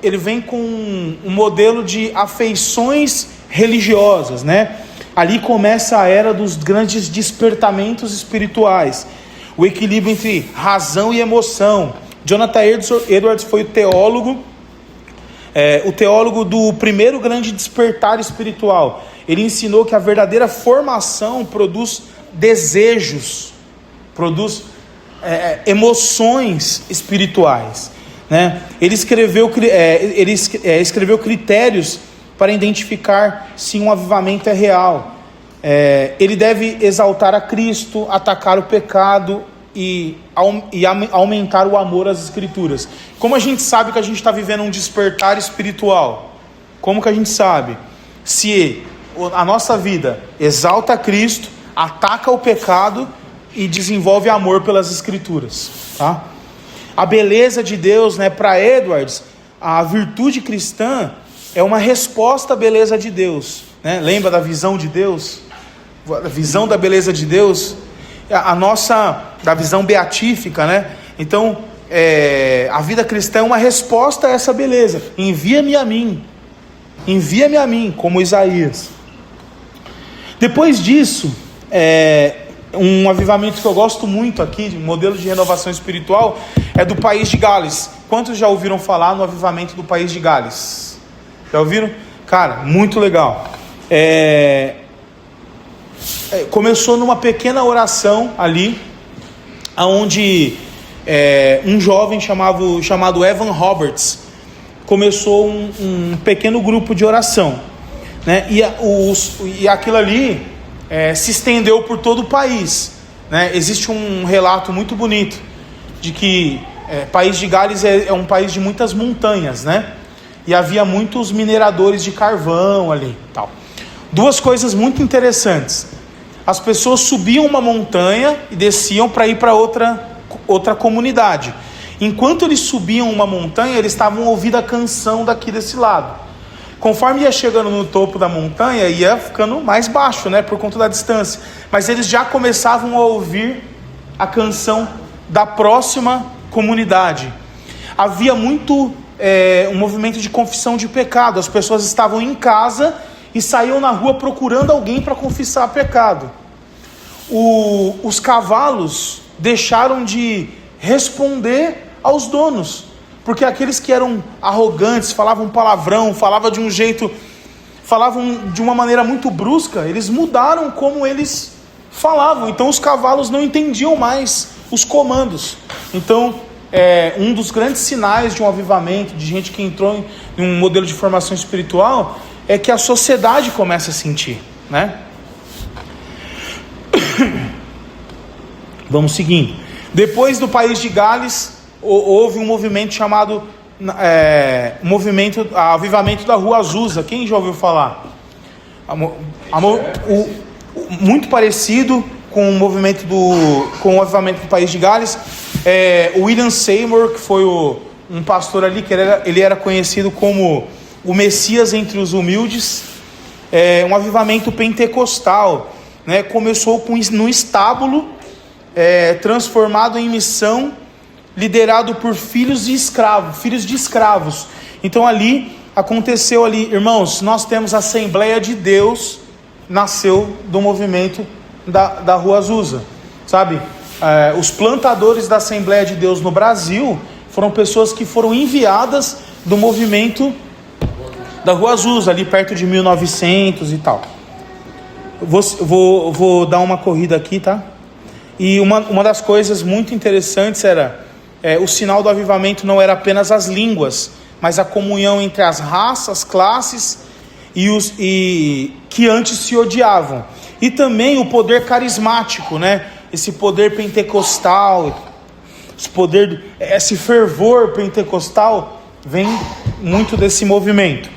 ele vem com um modelo de afeições religiosas, né? Ali começa a era dos grandes despertamentos espirituais, o equilíbrio entre razão e emoção. Jonathan Edwards foi o teólogo do primeiro grande despertar espiritual. Ele ensinou que a verdadeira formação produz desejos, produz emoções espirituais. né? Ele escreveu critérios para identificar se um avivamento é real. Ele deve exaltar a Cristo, atacar o pecado e aumentar o amor às Escrituras. Como a gente sabe que a gente está vivendo um despertar espiritual? Como que a gente sabe? Se a nossa vida exalta a Cristo, ataca o pecado e desenvolve amor pelas Escrituras, tá? A beleza de Deus, né, para Edwards, a virtude cristã é uma resposta à beleza de Deus, né? Lembra da visão de Deus? A visão da beleza de Deus, da visão beatífica, né? Então, a vida cristã é uma resposta a essa beleza. Envia-me a mim, como Isaías. Depois disso, um avivamento que eu gosto muito aqui, de modelo de renovação espiritual, é do país de Gales. Quantos já ouviram falar no avivamento do país de Gales? Já ouviram? Cara, muito legal. Começou numa pequena oração ali, onde um jovem chamado Evan Roberts começou um pequeno grupo de oração, né? E aquilo ali se estendeu por todo o país, né? Existe um relato muito bonito de que país de Gales é um país de muitas montanhas, né? E havia muitos mineradores de carvão ali, tal. Duas coisas muito interessantes: as pessoas subiam uma montanha e desciam para ir para outra comunidade. Enquanto eles subiam uma montanha, eles estavam ouvindo a canção daqui desse lado. Conforme ia chegando no topo da montanha, ia ficando mais baixo, né, por conta da distância. Mas eles já começavam a ouvir a canção da próxima comunidade. Havia muito um movimento de confissão de pecado. As pessoas estavam em casa e saíam na rua procurando alguém para confessar pecado. Os cavalos deixaram de responder aos donos, porque aqueles que eram arrogantes, falavam palavrão, falavam de uma maneira muito brusca, eles mudaram como eles falavam. Então os cavalos não entendiam mais os comandos. Então um dos grandes sinais de um avivamento, de gente que entrou em um modelo de formação espiritual, é que a sociedade começa a sentir, né? Vamos seguindo. Depois do país de Gales, houve um movimento chamado avivamento da Rua Azusa. Quem já ouviu falar? Muito parecido com o movimento com o avivamento do país de Gales. O William Seymour, que foi um pastor ali, que ele era conhecido como o Messias entre os humildes. Um avivamento pentecostal, né? Começou no estábulo, transformado em missão, liderado por filhos de escravos. Então ali aconteceu irmãos, nós temos a Assembleia de Deus, nasceu do movimento da Rua Azusa, sabe? Os plantadores da Assembleia de Deus no Brasil foram pessoas que foram enviadas do movimento da Rua Azusa, ali perto de 1900 e tal. Vou dar uma corrida aqui, tá? E uma das coisas muito interessantes era o sinal do avivamento não era apenas as línguas, mas a comunhão entre as raças, classes e que antes se odiavam. E também o poder carismático, né? Esse poder pentecostal, esse fervor pentecostal vem muito desse movimento.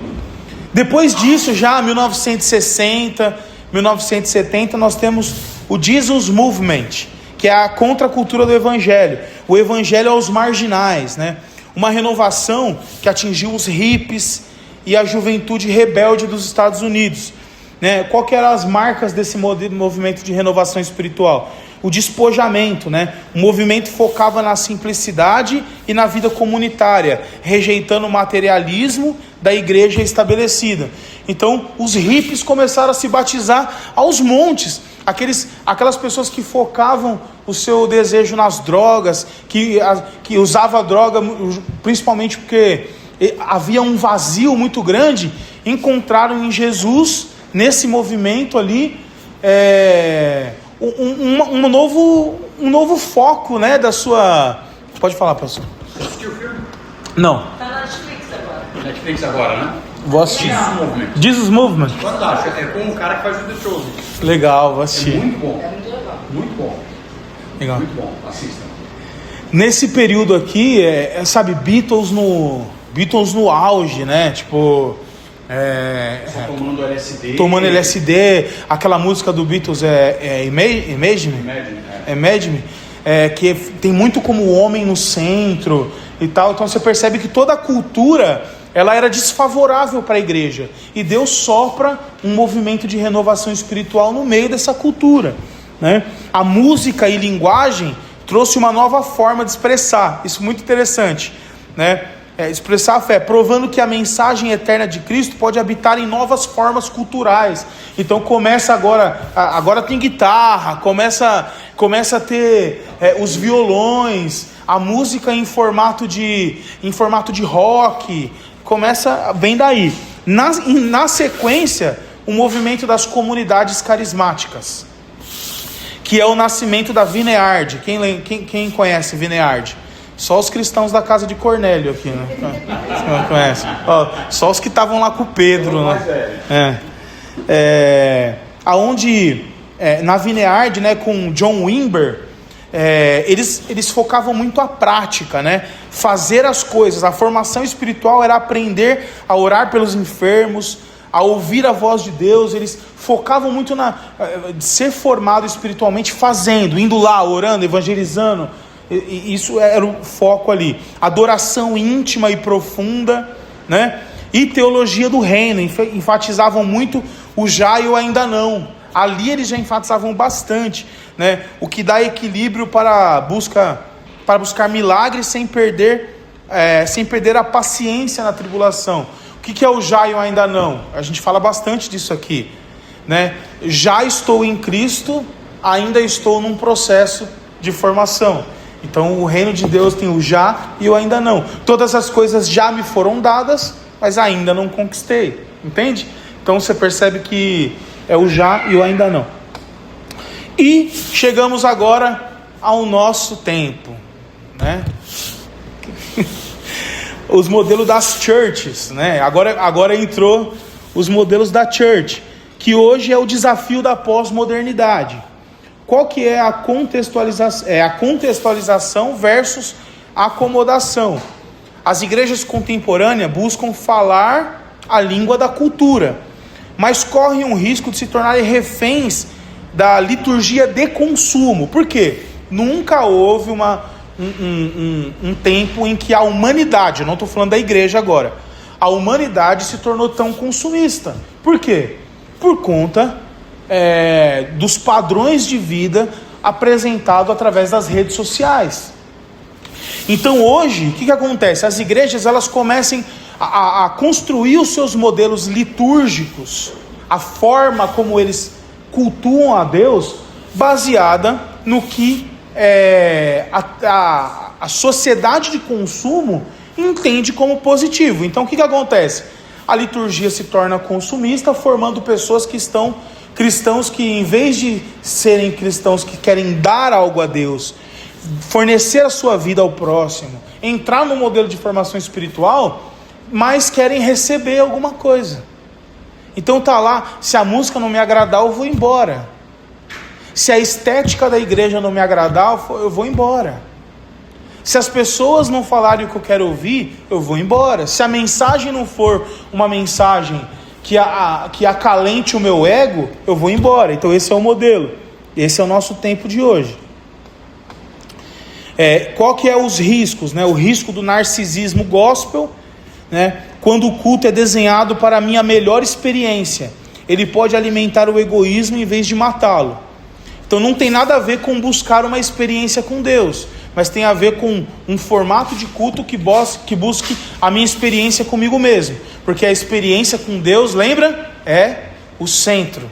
Depois disso, já 1960, 1970, nós temos o Jesus Movement, que é a contracultura do Evangelho. O Evangelho aos marginais, né? Uma renovação que atingiu os hippies e a juventude rebelde dos Estados Unidos, né? Qual que eram as marcas desse movimento de renovação espiritual? O despojamento, né? O movimento focava na simplicidade e na vida comunitária, rejeitando o materialismo da igreja estabelecida. Então, os hippies começaram a se batizar aos montes. Aquelas pessoas que focavam o seu desejo nas drogas, que usava droga principalmente porque havia um vazio muito grande, encontraram em Jesus, nesse movimento ali, um novo foco, né, da sua... Pode falar, pastor. Assistiu o filme? Não. Tá na Netflix agora. Netflix agora, né? Vou assistir. Jesus Movement. Jesus Movement. Fantástico. É com um cara que faz o The Chosen. Legal, vou É assistir. muito bom. É muito legal. Muito bom. Legal. Muito bom. Assistam. Nesse período aqui, sabe, Beatles no auge, né? Tipo, Só tomando LSD. tomando LSD, aquela música do Beatles Imagine Me? Imagine Me, que tem muito como o homem no centro e tal. Então você percebe que toda a cultura ela era desfavorável para a igreja, e Deus sopra um movimento de renovação espiritual no meio dessa cultura, né? A música e linguagem trouxe uma nova forma de expressar, isso é muito interessante, né? Expressar a fé, provando que a mensagem eterna de Cristo pode habitar em novas formas culturais. Então começa agora tem guitarra, começa a ter os violões, a música em formato de rock, vem daí. Na sequência, o movimento das comunidades carismáticas, que é o nascimento da Vineyard. Quem conhece Vineyard? Só os cristãos da casa de Cornélio aqui, né? Não conhece? Só os que estavam lá com o Pedro, né? Na Vineyard, né, com John Wimber, eles focavam muito a prática, né? Fazer as coisas. A formação espiritual era aprender a orar pelos enfermos, a ouvir a voz de Deus. Eles focavam muito de ser formado espiritualmente fazendo, indo lá, orando, evangelizando. Isso era o foco ali. Adoração íntima e profunda, né? E teologia do reino. Enfatizavam muito o já e o ainda não. Ali eles já enfatizavam bastante, né? O que dá equilíbrio para buscar milagres sem perder a paciência na tribulação. O que é o já e o ainda não? A gente fala bastante disso aqui, né? Já estou em Cristo, ainda estou num processo de formação. Então o reino de Deus tem o já e o ainda não. Todas as coisas já me foram dadas, mas ainda não conquistei. Entende? Então você percebe que é o já e o ainda não. E chegamos agora ao nosso tempo, né? Os modelos das churches, né? Agora entrou os modelos da church, que hoje é o desafio da pós-modernidade. Qual que é a contextualização? É a contextualização versus a acomodação. As igrejas contemporâneas buscam falar a língua da cultura, mas correm um risco de se tornarem reféns da liturgia de consumo. Por quê? Nunca houve um tempo em que a humanidade, eu não estou falando da igreja agora, a humanidade se tornou tão consumista. Por quê? Por conta dos padrões de vida apresentados através das redes sociais. Então hoje, o que acontece? As igrejas elas começam a construir os seus modelos litúrgicos, a forma como eles cultuam a Deus, baseada no que a sociedade de consumo entende como positivo. Então o que acontece? A liturgia se torna consumista, formando pessoas cristãos que, em vez de serem cristãos que querem dar algo a Deus, fornecer a sua vida ao próximo, entrar no modelo de formação espiritual, mas querem receber alguma coisa. Então tá lá, se a música não me agradar, eu vou embora. Se a estética da igreja não me agradar, eu vou embora. Se as pessoas não falarem o que eu quero ouvir, eu vou embora. Se a mensagem não for uma mensagem que acalente o meu ego, eu vou embora. Então esse é o modelo. Esse é o nosso tempo de hoje. Qual que é os riscos, né? O risco do narcisismo gospel, né? Quando o culto é desenhado para a minha melhor experiência, ele pode alimentar o egoísmo em vez de matá-lo. Então não tem nada a ver com buscar uma experiência com Deus, mas tem a ver com um formato de culto que busque a minha experiência comigo mesmo, porque a experiência com Deus, lembra? É o centro.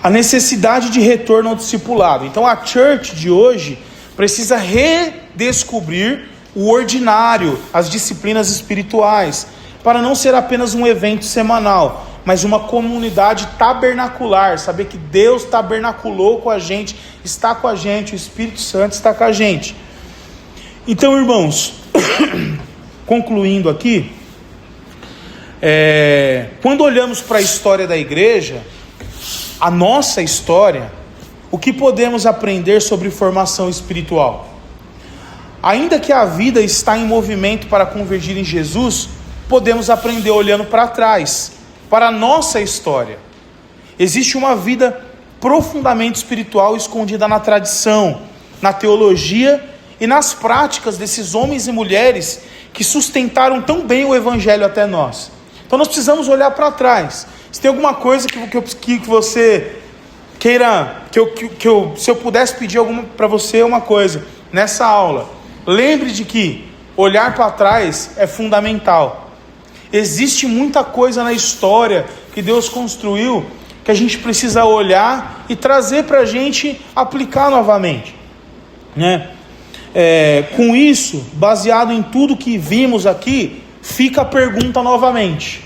A necessidade de retorno ao discipulado. Então a church de hoje precisa redescobrir o ordinário, as disciplinas espirituais, para não ser apenas um evento semanal, mas uma comunidade tabernacular, saber que Deus tabernaculou com a gente, está com a gente, o Espírito Santo está com a gente. Então, irmãos, concluindo aqui, quando olhamos para a história da igreja, a nossa história, o que podemos aprender sobre formação espiritual? Ainda que a vida está em movimento para convergir em Jesus, podemos aprender olhando para trás, para a nossa história. Existe uma vida profundamente espiritual escondida na tradição, na teologia e nas práticas desses homens e mulheres que sustentaram tão bem o evangelho até nós. Então nós precisamos olhar para trás. Se tem alguma coisa que você queira, se eu pudesse pedir para você uma coisa nessa aula, lembre de que olhar para trás é fundamental. Existe muita coisa na história que Deus construiu que a gente precisa olhar e trazer para a gente aplicar novamente, né? Com isso, baseado em tudo que vimos aqui, fica a pergunta novamente.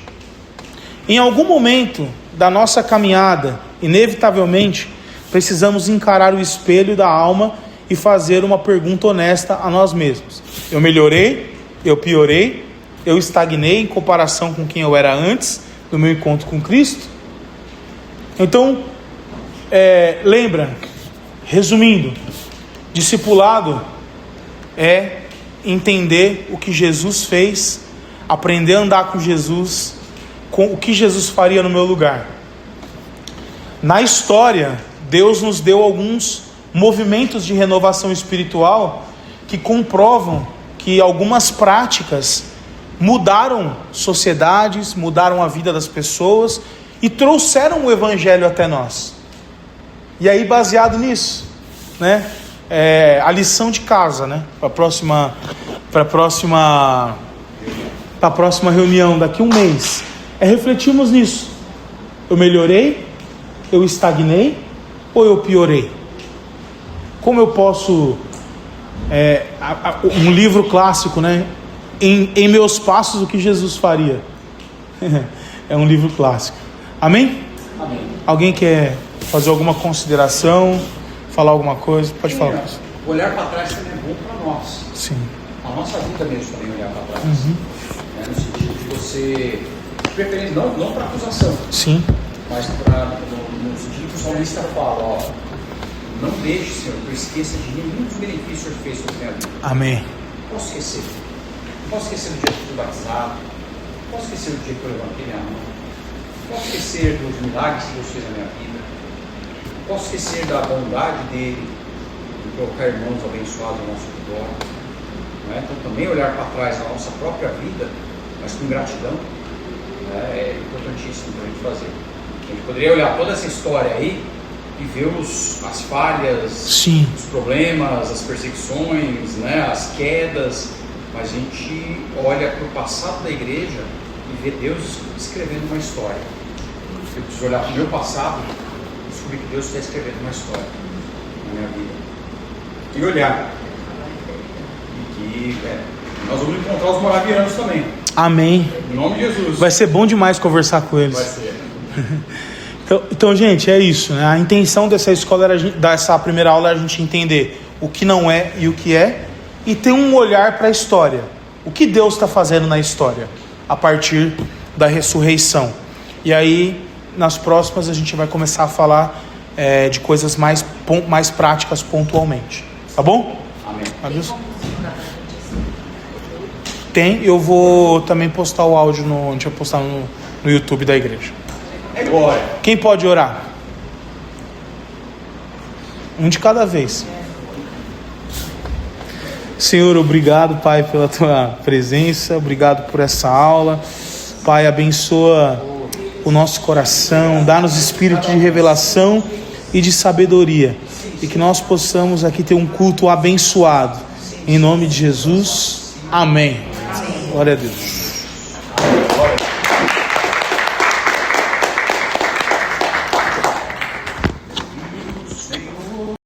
Em algum momento da nossa caminhada, inevitavelmente, precisamos encarar o espelho da alma e fazer uma pergunta honesta a nós mesmos. Eu melhorei? Eu piorei? Eu estagnei em comparação com quem eu era antes do meu encontro com Cristo? Então, lembra, resumindo, discipulado é entender o que Jesus fez, aprender a andar com Jesus, com o que Jesus faria no meu lugar. Na história, Deus nos deu alguns movimentos de renovação espiritual que comprovam que algumas práticas mudaram sociedades, mudaram a vida das pessoas e trouxeram o evangelho até nós. E aí, baseado nisso, né, a lição de casa, né, para a próxima reunião daqui a um mês, refletirmos nisso. Eu melhorei? Eu estagnei? Ou eu piorei? Como eu posso... um livro clássico, né? Em meus passos, o que Jesus faria? É um livro clássico. Amém? Amém. Alguém quer fazer alguma consideração? Falar alguma coisa? Pode falar. Olhar para trás também é bom para nós. Sim. A nossa vida mesmo também olhar para trás. No sentido de você, de preferência, não para acusação. Sim. Mas no sentido que o salmista fala, não deixe, Senhor, que eu esqueça de nenhum dos benefícios que o Senhor fez sobre a minha vida. Amém. Posso esquecer. Posso esquecer do dia que eu fui batizado. Posso esquecer do dia que eu levantei minha mão. Posso esquecer dos milagres que Deus fez na minha vida. Posso esquecer da bondade dele, de colocar irmãos abençoados ao nosso redor. Então também olhar para trás na nossa própria vida, mas com gratidão, é importantíssimo para a gente fazer. A gente poderia olhar toda essa história aí e ver as falhas, Sim. os problemas, as perseguições, as quedas, mas a gente olha para o passado da igreja e vê Deus escrevendo uma história. Eu preciso olhar para o meu passado e descobrir que Deus está escrevendo uma história na minha vida. E olhar. E que nós vamos encontrar os moravianos também. Amém. Em nome de Jesus. Vai ser bom demais conversar com eles. Vai ser. Então, gente, é isso, né? A intenção dessa escola dessa primeira aula era a gente entender o que não é e o que é, e ter um olhar para a história. O que Deus está fazendo na história a partir da ressurreição. E aí, nas próximas, a gente vai começar a falar de coisas mais práticas pontualmente. Tá bom? Amém. Adeus. Tem, eu vou também postar o áudio a gente vai postar no YouTube da igreja. É glória. Quem pode orar? Um de cada vez. Senhor, obrigado, Pai, pela Tua presença. Obrigado por essa aula. Pai, abençoa o nosso coração. Dá-nos espírito de revelação e de sabedoria. E que nós possamos aqui ter um culto abençoado. Em nome de Jesus. Amém. Glória a Deus.